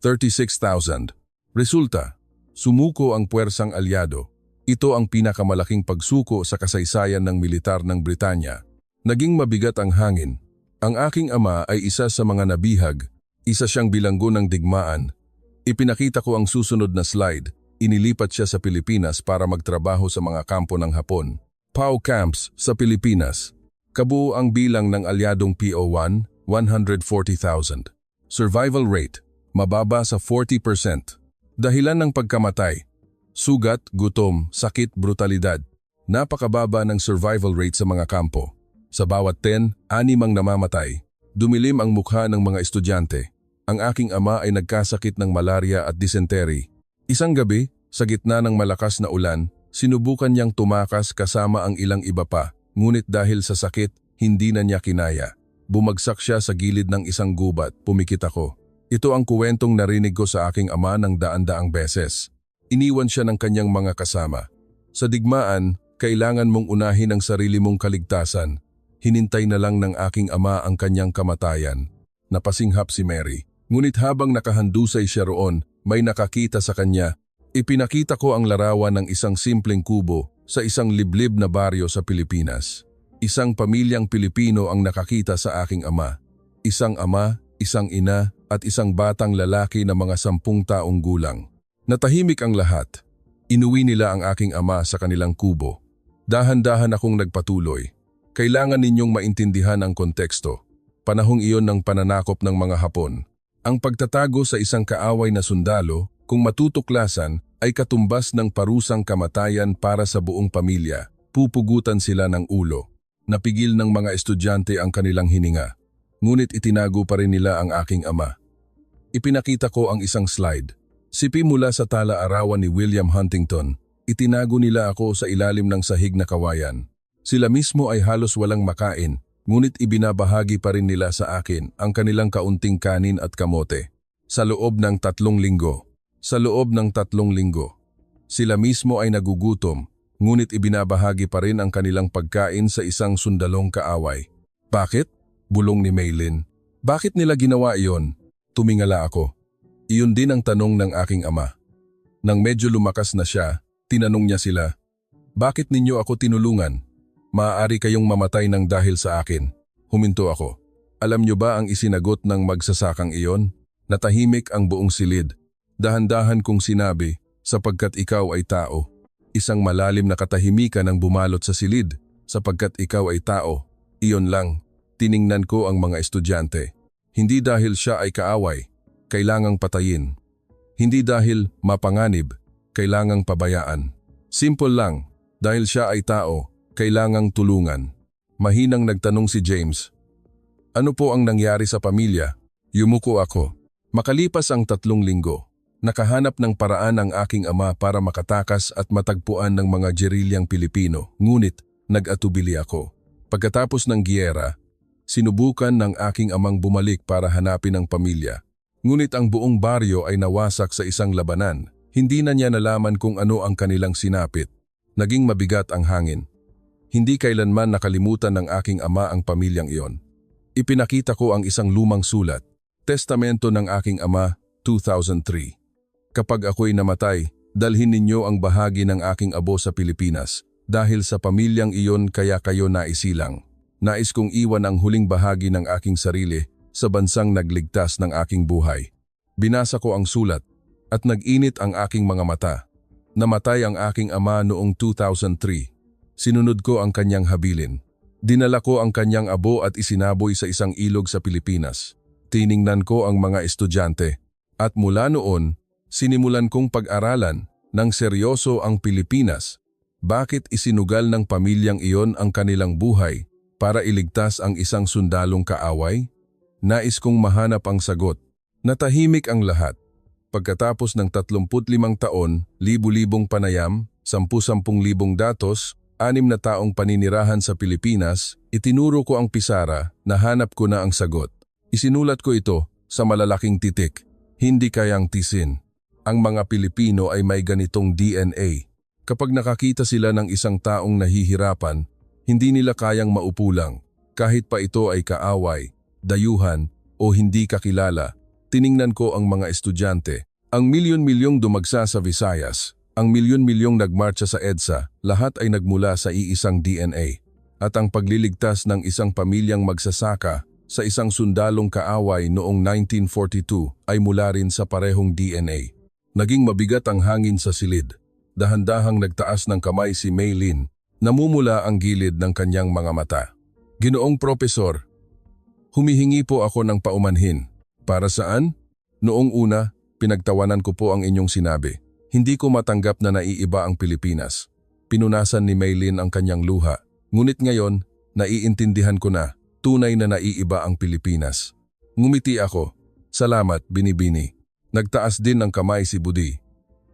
36,000. Resulta, sumuko ang puwersang alyado. Ito ang pinakamalaking pagsuko sa kasaysayan ng militar ng Britanya. Naging mabigat ang hangin. Ang aking ama ay isa sa mga nabihag, isa siyang bilanggo ng digmaan. Ipinakita ko ang susunod na slide. Inilipat siya sa Pilipinas para magtrabaho sa mga kampo ng Hapon. POW camps sa Pilipinas. Kabuo ang bilang ng alyadong PO1, 140,000. Survival rate, mababa sa 40%. Dahilan ng pagkamatay, sugat, gutom, sakit, brutalidad. Napakababa ng survival rate sa mga kampo. Sa bawat 10, 6 ang namamatay. Dumilim ang mukha ng mga estudyante. Ang aking ama ay nagkasakit ng malaria at dysentery. Isang gabi, sa gitna ng malakas na ulan, sinubukan niyang tumakas kasama ang ilang iba pa. Ngunit dahil sa sakit, hindi na niya kinaya. Bumagsak siya sa gilid ng isang gubat, pumikit ako. Ito ang kuwentong narinig ko sa aking ama ng daan-daang beses. Iniwan siya ng kanyang mga kasama. Sa digmaan, kailangan mong unahin ang sarili mong kaligtasan. Hinintay na lang ng aking ama ang kanyang kamatayan. Napasinghap si Mary. Ngunit habang nakahandusay siya roon, may nakakita sa kanya. Ipinakita ko ang larawan ng isang simpleng kubo sa isang liblib na baryo sa Pilipinas. Isang pamilyang Pilipino ang nakakita sa aking ama. Isang ama, isang ina at isang batang lalaki na mga 10 taong gulang. Natahimik ang lahat. Inuwi nila ang aking ama sa kanilang kubo. Dahan-dahan akong nagpatuloy. Kailangan ninyong maintindihan ang konteksto. Panahong iyon ng pananakop ng mga Hapon. Ang pagtatago sa isang kaaway na sundalo, kung matutuklasan, ay katumbas ng parusang kamatayan para sa buong pamilya. Pupugutan sila ng ulo. Napigil ng mga estudyante ang kanilang hininga. Ngunit itinago pa rin nila ang aking ama. Ipinakita ko ang isang slide. Sipi mula sa tala-arawan ni William Huntington, itinago nila ako sa ilalim ng sahig na kawayan. Sila mismo ay halos walang makain, ngunit ibinabahagi pa rin nila sa akin ang kanilang kaunting kanin at kamote. Sa loob ng 3 linggo. Sila mismo ay nagugutom, ngunit ibinabahagi pa rin ang kanilang pagkain sa isang sundalong kaaway. Bakit? Bulong ni Maylin. Bakit nila ginawa iyon? Tumingala ako. Iyon din ang tanong ng aking ama. Nang medyo lumakas na siya, tinanong niya sila, "Bakit ninyo ako tinulungan? Maaari kayong mamatay ng dahil sa akin." Huminto ako. Alam niyo ba ang isinagot ng magsasakang iyon? Natahimik ang buong silid. Dahan-dahan kong sinabi, "Sapagkat ikaw ay tao." Isang malalim na katahimikan ang bumalot sa silid. Sapagkat ikaw ay tao. Iyon lang. Tiningnan ko ang mga estudyante. Hindi dahil siya ay kaaway, kailangang patayin. Hindi dahil mapanganib, kailangang pabayaan. Simple lang, dahil siya ay tao, kailangang tulungan. Mahinang nagtanong si James, "Ano po ang nangyari sa pamilya?" Yumuko ako. Makalipas ang 3 linggo, nakahanap ng paraan ang aking ama para makatakas at matagpuan ng mga gerilyang Pilipino, ngunit nag-atubili ako. Pagkatapos ng giyera, sinubukan ng aking amang bumalik para hanapin ang pamilya. Ngunit ang buong baryo ay nawasak sa isang labanan. Hindi na niya nalaman kung ano ang kanilang sinapit. Naging mabigat ang hangin. Hindi kailanman nakalimutan ng aking ama ang pamilyang iyon. Ipinakita ko ang isang lumang sulat, Testamento ng aking ama, 2003. Kapag ako'y namatay, dalhin ninyo ang bahagi ng aking abo sa Pilipinas. Dahil sa pamilyang iyon kaya kayo naisilang. Nais kong iwan ang huling bahagi ng aking sarili sa bansang nagligtas ng aking buhay. Binasa ko ang sulat at nag-init ang aking mga mata. Namatay ang aking ama noong 2003. Sinunod ko ang kanyang habilin. Dinala ko ang kanyang abo at isinaboy sa isang ilog sa Pilipinas. Tiningnan ko ang mga estudyante. At mula noon, sinimulan kong pag-aralan ng seryoso ang Pilipinas. Bakit isinugal ng pamilyang iyon ang kanilang buhay para iligtas ang isang sundalong kaaway? Nais kong mahanap ang sagot. Natahimik ang lahat. Pagkatapos ng 35 taon, libu-libong panayam, 10,000 datos, 6 na taong paninirahan sa Pilipinas, itinuro ko ang pisara, nahanap ko na ang sagot. Isinulat ko ito sa malalaking titik. Hindi kayang tisin. Ang mga Pilipino ay may ganitong DNA. Kapag nakakita sila ng isang taong nahihirapan, hindi nila kayang maupo lang, kahit pa ito ay kaaway, dayuhan o hindi kakilala. Tiningnan ko ang mga estudyante. Ang milyon-milyong dumagsa sa Visayas, ang milyon-milyong nagmarcha sa EDSA, lahat ay nagmula sa iisang DNA. At ang pagliligtas ng isang pamilyang magsasaka sa isang sundalong kaaway noong 1942 ay mula rin sa parehong DNA. Naging mabigat ang hangin sa silid. Dahan-dahang nagtaas ng kamay si Maylin. Namumula ang gilid ng kanyang mga mata. "Ginoong Propesor, humihingi po ako ng paumanhin." "Para saan?" "Noong una, pinagtawanan ko po ang inyong sinabi. Hindi ko matanggap na naiiba ang Pilipinas." Pinunasan ni Maylin ang kanyang luha. "Ngunit ngayon, naiintindihan ko na, tunay na naiiba ang Pilipinas." Ngumiti ako. "Salamat, Binibini." Nagtaas din ng kamay si Budi.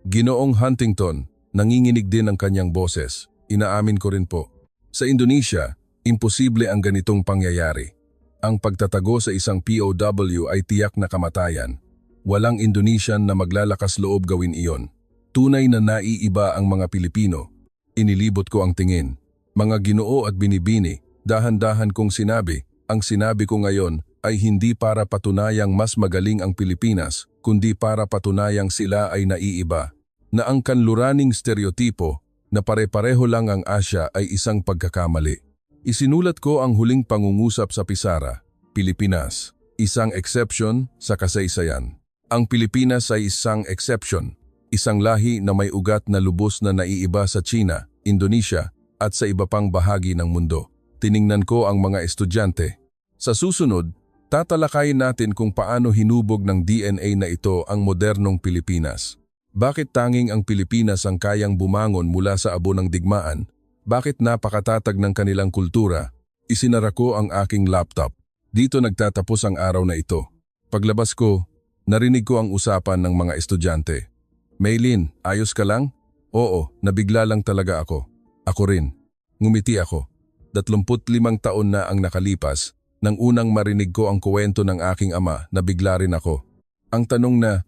"Ginoong Huntington," nanginginig din ang kanyang boses. "Inaamin ko rin po. Sa Indonesia, imposible ang ganitong pangyayari. Ang pagtatago sa isang POW ay tiyak na kamatayan. Walang Indonesian na maglalakas loob gawin iyon. Tunay na naiiba ang mga Pilipino." Inilibot ko ang tingin. "Mga Ginoo at Binibini, dahan-dahan kong sinabi, ang sinabi ko ngayon ay hindi para patunayang mas magaling ang Pilipinas, kundi para patunayang sila ay naiiba. Na ang kanluraning stereotipo na pare-pareho lang ang Asya ay isang pagkakamali." Isinulat ko ang huling pangungusap sa pisara, Pilipinas. isang exception sa kasaysayan. Ang Pilipinas ay isang exception, isang lahi na may ugat na lubos na naiiba sa China, Indonesia at sa iba pang bahagi ng mundo. Tiningnan ko ang mga estudyante. Sa susunod, tatalakayin natin kung paano hinubog ng DNA na ito ang modernong Pilipinas. Bakit tanging ang Pilipinas ang kayang bumangon mula sa abo ng digmaan? Bakit napakatatag ng kanilang kultura? Isinara ko ang aking laptop. Dito nagtatapos ang araw na ito. Paglabas ko, narinig ko ang usapan ng mga estudyante. Maylin, ayos ka lang? Oo, nabigla lang talaga ako. Ako rin. Ngumiti ako. 25 taon na ang nakalipas nang unang marinig ko ang kwento ng aking ama, nabigla rin ako. Ang tanong na,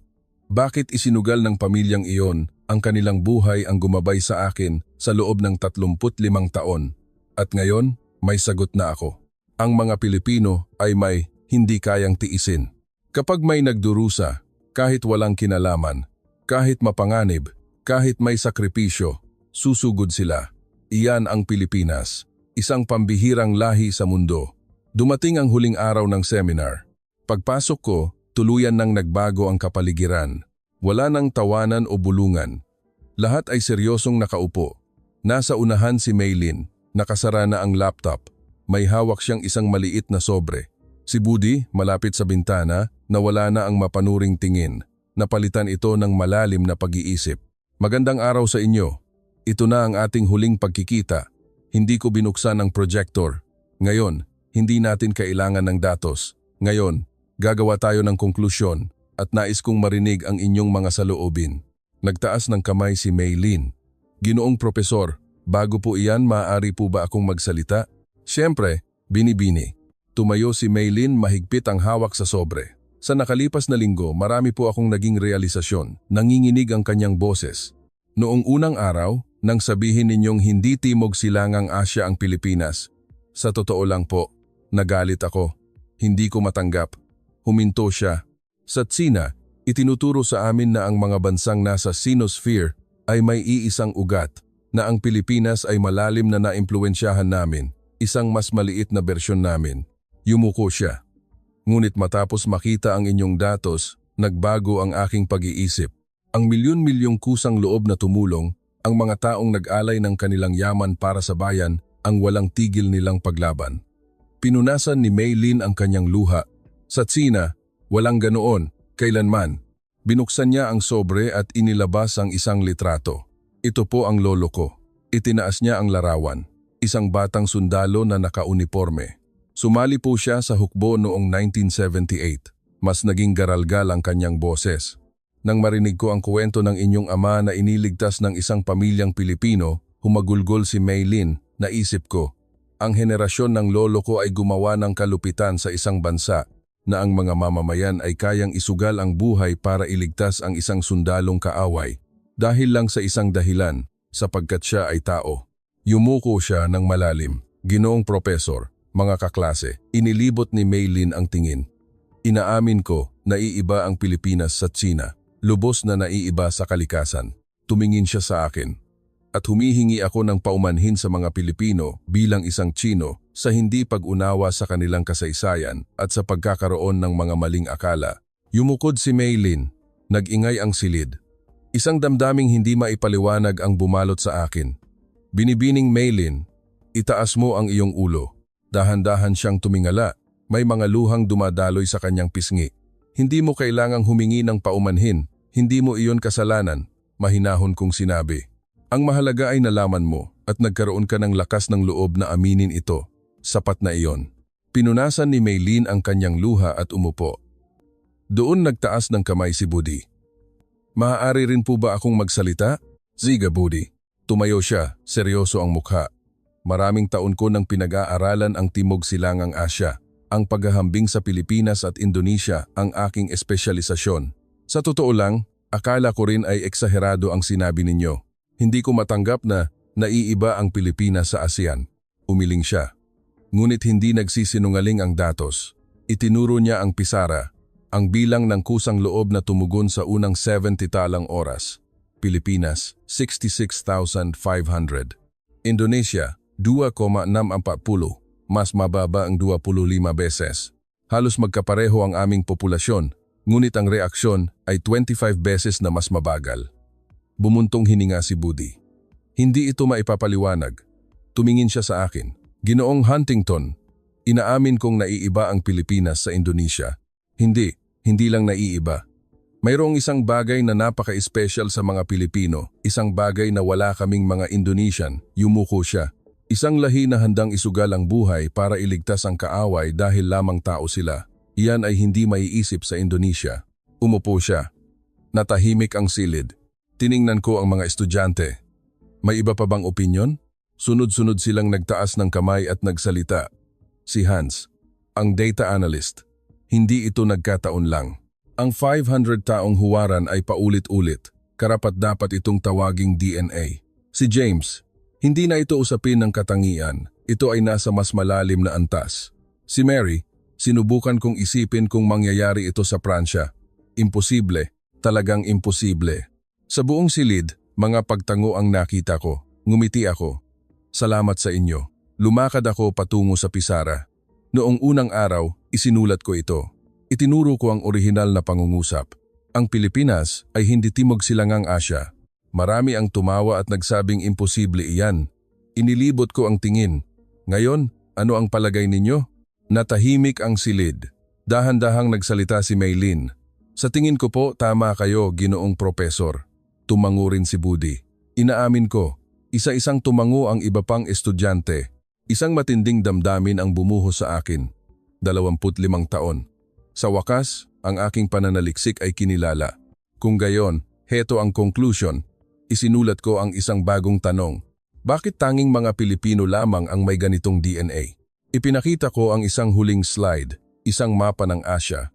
bakit isinugal ng pamilyang iyon ang kanilang buhay ang gumabay sa akin sa loob ng 35 taon? At ngayon, may sagot na ako. Ang mga Pilipino ay may hindi kayang tiisin. Kapag may nagdurusa, kahit walang kinalaman, kahit mapanganib, kahit may sakripisyo, susugod sila. Iyan ang Pilipinas, isang pambihirang lahi sa mundo. Dumating ang huling araw ng seminar. Pagpasok ko, tuluyan nang nagbago ang kapaligiran. Wala nang tawanan o bulungan. Lahat ay seryosong nakaupo. Nasa unahan si Maylin, nakasara na ang laptop. May hawak siyang isang maliit na sobre. Si Budi, malapit sa bintana, nawala na ang mapanuring tingin. Napalitan ito ng malalim na pag-iisip. Magandang araw sa inyo. Ito na ang ating huling pagkikita. Hindi ko binuksan ang projector. Ngayon, hindi natin kailangan ng datos. Ngayon, gagawa tayo ng konklusyon at nais kong marinig ang inyong mga saloobin. Nagtaas ng kamay si Maylin. Ginoong Propesor, bago po iyan maaari po ba akong magsalita? Siyempre, binibini. Tumayo si Maylin, mahigpit ang hawak sa sobre. Sa nakalipas na linggo, marami po akong naging realisasyon. Nanginginig ang kanyang boses. Noong unang araw, nang sabihin ninyong hindi Timog Silangang Asya ang Pilipinas, sa totoo lang po, nagalit ako. Hindi ko matanggap. Huminto siya. Sa Tsina, itinuturo sa amin na ang mga bansang nasa Sinosphere ay may iisang ugat, na ang Pilipinas ay malalim na naimpluwensyahan namin, isang mas maliit na bersyon namin. Yumuko siya. Ngunit matapos makita ang inyong datos, nagbago ang aking pag-iisip. Ang milyon-milyong kusang loob na tumulong, ang mga taong nag-alay ng kanilang yaman para sa bayan, ang walang tigil nilang paglaban. Pinunasan ni Maylin ang kanyang luha. Sa Tsina, walang ganoon, kailanman. Binuksan niya ang sobre at inilabas ang isang litrato. Ito po ang lolo ko. Itinaas niya ang larawan. Isang batang sundalo na nakauniporme. Sumali po siya sa hukbo noong 1978. Mas naging garalgal ang kanyang boses. Nang marinig ko ang kwento ng inyong ama na iniligtas ng isang pamilyang Pilipino, humagulgol si Maylin, naisip ko. Ang henerasyon ng lolo ko ay gumawa ng kalupitan sa isang bansa na ang mga mamamayan ay kayang isugal ang buhay para iligtas ang isang sundalong kaaway dahil lang sa isang dahilan, sapagkat siya ay tao. Yumuko siya ng malalim. Ginoong Propesor, mga kaklase, inilibot ni Maylin ang tingin. Inaamin ko, naiiba ang Pilipinas sa Tsina. Lubos na naiiba sa kalikasan. Tumingin siya sa akin. At humihingi ako ng paumanhin sa mga Pilipino bilang isang Tsino sa hindi pag-unawa sa kanilang kasaysayan at sa pagkakaroon ng mga maling akala. Yumukod si Maylin. Nag-ingay ang silid. Isang damdaming hindi maipaliwanag ang bumalot sa akin. Binibining Maylin, itaas mo ang iyong ulo. Dahan-dahan siyang tumingala. May mga luhang dumadaloy sa kanyang pisngi. Hindi mo kailangang humingi ng paumanhin. Hindi mo iyon kasalanan. Mahinahon kong sinabi. Ang mahalaga ay nalaman mo at nagkaroon ka ng lakas ng loob na aminin ito. Sapat na iyon. Pinunasan ni Maylin ang kanyang luha at umupo. Doon nagtaas ng kamay si Budi. Maaari rin po ba akong magsalita? Ziga Budi. Tumayo siya, seryoso ang mukha. Maraming taon ko nang pinag-aaralan ang Timog Silangang Asya. Ang paghahambing sa Pilipinas at Indonesia ang aking espesyalisasyon. Sa totoo lang, akala ko rin ay eksaherado ang sinabi ninyo. Hindi ko matanggap na naiiba ang Pilipinas sa ASEAN. Umiling siya. Ngunit hindi nagsisinungaling ang datos. Itinuro niya ang pisara, ang bilang ng kusang loob na tumugon sa unang 70 talang oras. Pilipinas, 66,500. Indonesia, 2,640, mas mababa ang 25 beses. Halos magkapareho ang aming populasyon, ngunit ang reaksyon ay 25 beses na mas mabagal. Bumuntong hininga si Budi. Hindi ito maipapaliwanag. Tumingin siya sa akin. Ginoong Huntington, inaamin kong naiiba ang Pilipinas sa Indonesia. Hindi lang naiiba. Mayroong isang bagay na napaka-espesyal sa mga Pilipino, isang bagay na wala kaming mga Indonesian, yumuko siya. Isang lahi na handang isugal ang buhay para iligtas ang kaaway dahil lamang tao sila. Iyan ay hindi maiisip sa Indonesia. Umupo siya. Natahimik ang silid. Tiningnan ko ang mga estudyante. May iba pa bang opinyon? Sunod-sunod silang nagtaas ng kamay at nagsalita. Si Hans, ang data analyst. Hindi ito nagkataon lang. Ang 500 taong huwaran ay paulit-ulit. Karapat-dapat itong tawaging DNA. Si James, hindi na ito usapin ng katangian. Ito ay nasa mas malalim na antas. Si Mary, sinubukan kong isipin kung mangyayari ito sa Pransya. Imposible, talagang imposible. Sa buong silid, mga pagtango ang nakita ko. Ngumiti ako. Salamat sa inyo. Lumakad ako patungo sa pisara. Noong unang araw, isinulat ko ito. Itinuro ko ang orihinal na pangungusap. Ang Pilipinas ay hindi timog silangang Asya. Marami ang tumawa at nagsabing imposible iyan. Inilibot ko ang tingin. Ngayon, ano ang palagay ninyo? Natahimik ang silid. Dahan-dahang nagsalita si Maylin. Sa tingin ko po, tama kayo, Ginoong Propesor. Tumango rin si Budi. Inaamin ko, isa-isang tumango ang iba pang estudyante. Isang matinding damdamin ang bumuhos sa akin. 25 taon. Sa wakas, ang aking pananaliksik ay kinilala. Kung gayon, heto ang conclusion. Isinulat ko ang isang bagong tanong. Bakit tanging mga Pilipino lamang ang may ganitong DNA? Ipinakita ko ang isang huling slide, isang mapa ng Asya.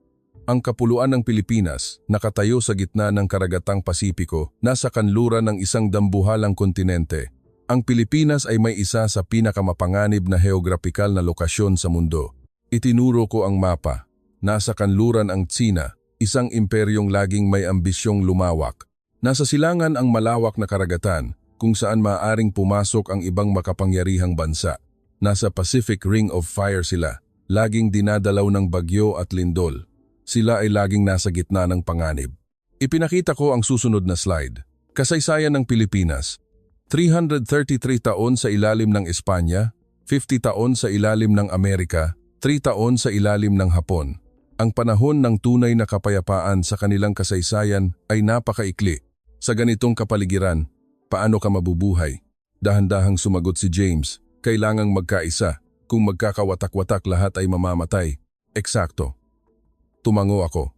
Ang kapuluan ng Pilipinas, nakatayo sa gitna ng karagatang Pasipiko, nasa kanluran ng isang dambuhalang kontinente. Ang Pilipinas ay may isa sa pinakamapanganib na heograpikal na lokasyon sa mundo. Itinuro ko ang mapa. Nasa kanluran ang Tsina, isang imperyong laging may ambisyong lumawak. Nasa silangan ang malawak na karagatan kung saan maaaring pumasok ang ibang makapangyarihang bansa. Nasa Pacific Ring of Fire sila, laging dinadalaw ng bagyo at lindol. Sila ay laging nasa gitna ng panganib. Ipinakita ko ang susunod na slide. Kasaysayan ng Pilipinas. 333 taon sa ilalim ng Espanya, 50 taon sa ilalim ng Amerika, 3 taon sa ilalim ng Hapon. Ang panahon ng tunay na kapayapaan sa kanilang kasaysayan ay napakaikli. Sa ganitong kapaligiran, paano ka mabubuhay? Dahan-dahang sumagot si James, kailangang magkaisa. Kung magkakawatak-watak lahat ay mamamatay. Eksakto. Tumango ako.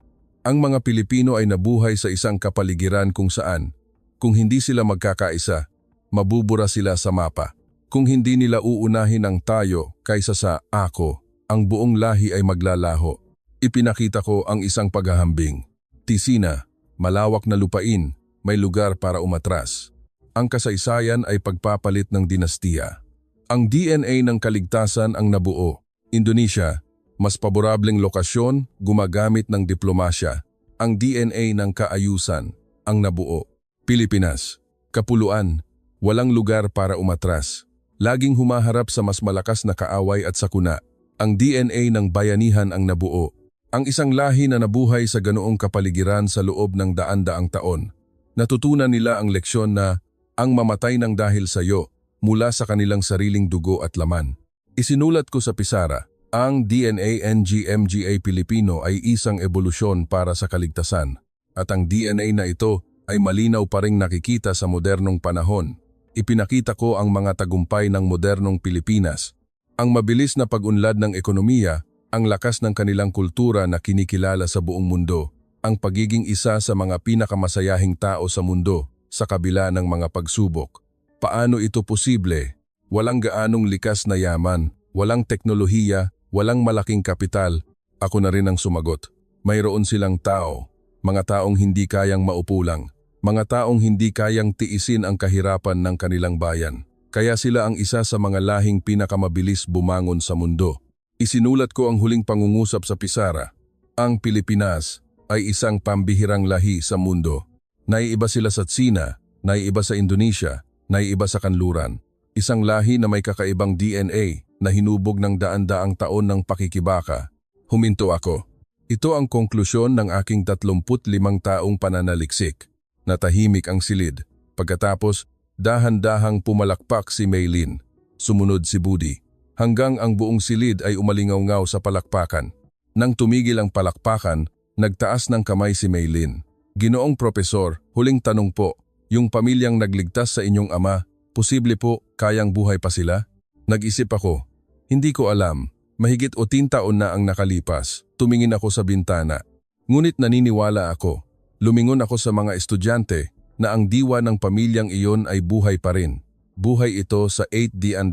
Ang mga Pilipino ay nabuhay sa isang kapaligiran kung saan, kung hindi sila magkakaisa, mabubura sila sa mapa. Kung hindi nila uunahin ang tayo kaysa sa ako, ang buong lahi ay maglalaho. Ipinakita ko ang isang paghahambing. Tisina, malawak na lupain, may lugar para umatras. Ang kasaysayan ay pagpapalit ng dinastiya. Ang DNA ng kaligtasan ang nabuo. Indonesia, mas paborableng lokasyon, gumagamit ng diplomasya. Ang DNA ng kaayusan ang nabuo. Pilipinas, kapuluan, walang lugar para umatras. Laging humaharap sa mas malakas na kaaway at sakuna. Ang DNA ng bayanihan ang nabuo. Ang isang lahi na nabuhay sa ganoong kapaligiran sa loob ng daan-daang taon. Natutunan nila ang leksyon na ang mamatay ng dahil sa iyo mula sa kanilang sariling dugo at laman. Isinulat ko sa pisara, ang DNA NGMGA Pilipino ay isang ebolusyon para sa kaligtasan. At ang DNA na ito ay malinaw pa ring nakikita sa modernong panahon. Ipinakita ko ang mga tagumpay ng modernong Pilipinas. Ang mabilis na pag-unlad ng ekonomiya, ang lakas ng kanilang kultura na kinikilala sa buong mundo. Ang pagiging isa sa mga pinakamasayahing tao sa mundo sa kabila ng mga pagsubok. Paano ito posible? Walang gaanong likas na yaman, walang teknolohiya, walang malaking kapital. Ako na rin ang sumagot. Mayroon silang tao, mga taong hindi kayang maupo lang, mga taong hindi kayang tiisin ang kahirapan ng kanilang bayan. Kaya sila ang isa sa mga lahing pinakamabilis bumangon sa mundo. Isinulat ko ang huling pangungusap sa pisara. Ang Pilipinas ay isang pambihirang lahi sa mundo. Naiiba sila sa Tsina, naiiba sa Indonesia, naiiba sa kanluran. Isang lahi na may kakaibang DNA na hinubog ng daan-daang taon ng pakikibaka. Huminto ako. Ito ang konklusyon ng aking 35 taong pananaliksik. Natahimik ang silid. Pagkatapos, dahan-dahang pumalakpak si Maylin. Sumunod si Budi. Hanggang ang buong silid ay umalingaw-ngaw sa palakpakan. Nang tumigil ang palakpakan, nagtaas ng kamay si Maylin. Ginoong Propesor, huling tanong po, yung pamilyang nagligtas sa inyong ama, posible po kayang buhay pa sila? Nag-isip ako. Hindi ko alam. Mahigit 10 taon na ang nakalipas. Tumingin ako sa bintana. Ngunit naniniwala ako. Lumingon ako sa mga estudyante na ang diwa ng pamilyang iyon ay buhay pa rin. Buhay ito sa 800,000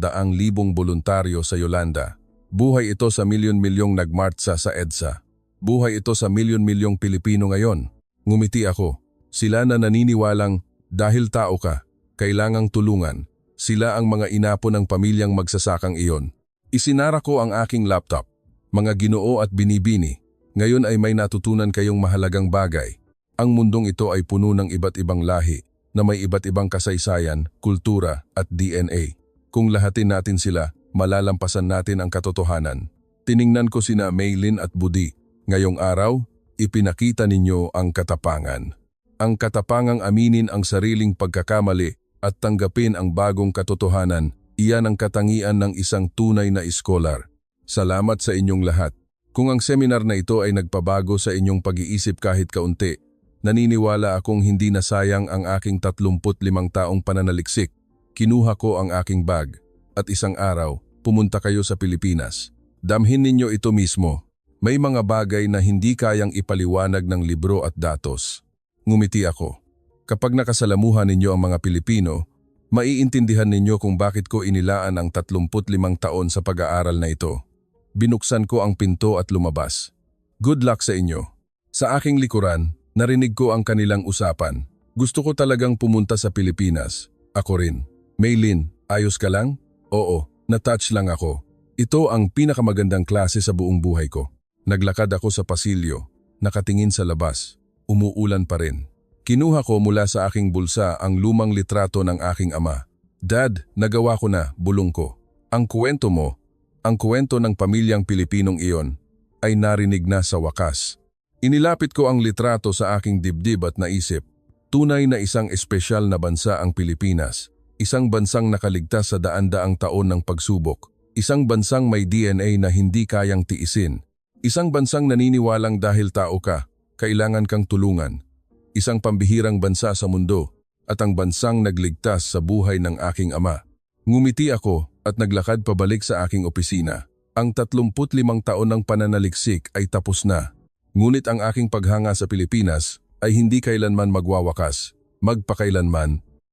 voluntaryo sa Yolanda. Buhay ito sa milyon-milyong nagmartsa sa EDSA. Buhay ito sa milyon-milyong Pilipino ngayon. Ngumiti ako. Sila na naniniwalang dahil tao ka, kailangang tulungan. Sila ang mga inapo ng pamilyang magsasakang iyon. Isinara ko ang aking laptop. Mga Ginoo at binibini, ngayon ay may natutunan kayong mahalagang bagay. Ang mundong ito ay puno ng iba't ibang lahi na may iba't ibang kasaysayan, kultura at DNA. Kung lahatin natin sila, malalampasan natin ang katotohanan. Tiningnan ko sina Maylin at Budi. Ngayong araw, ipinakita ninyo ang katapangan. Ang katapangang aminin ang sariling pagkakamali at tanggapin ang bagong katotohanan, iyan ang katangian ng isang tunay na iskolar. Salamat sa inyong lahat. Kung ang seminar na ito ay nagpabago sa inyong pag-iisip kahit kaunti, naniniwala akong hindi nasayang ang aking 35 taong pananaliksik. Kinuha ko ang aking bag at isang araw, pumunta kayo sa Pilipinas. Damhin ninyo ito mismo. May mga bagay na hindi kayang ipaliwanag ng libro at datos. Ngumiti ako. Kapag nakasalamuhan ninyo ang mga Pilipino, maiintindihan ninyo kung bakit ko inilaan ang 35 taon sa pag-aaral na ito. Binuksan ko ang pinto at lumabas. Good luck sa inyo. Sa aking likuran, narinig ko ang kanilang usapan. Gusto ko talagang pumunta sa Pilipinas. Ako rin. Maylin, ayos ka lang? Oo, na-touch lang ako. Ito ang pinakamagandang klase sa buong buhay ko. Naglakad ako sa pasilyo, nakatingin sa labas. Umuulan pa rin. Kinuha ko mula sa aking bulsa ang lumang litrato ng aking ama. Dad, nagawa ko na, bulong ko. Ang kwento mo, ang kwento ng pamilyang Pilipinong iyon, ay narinig na sa wakas. Inilapit ko ang litrato sa aking dibdib at naisip, tunay na isang espesyal na bansa ang Pilipinas. Isang bansang nakaligtas sa daan-daang taon ng pagsubok. Isang bansang may DNA na hindi kayang tiisin. Isang bansang naniniwalang dahil tao ka, kailangan kang tulungan. Isang pambihirang bansa sa mundo at ang bansang nagligtas sa buhay ng aking ama. Ngumiti ako at naglakad pabalik sa aking opisina. Ang 35 taon ng pananaliksik ay tapos na. Ngunit ang aking paghanga sa Pilipinas ay hindi kailanman magwawakas, magpakailanman.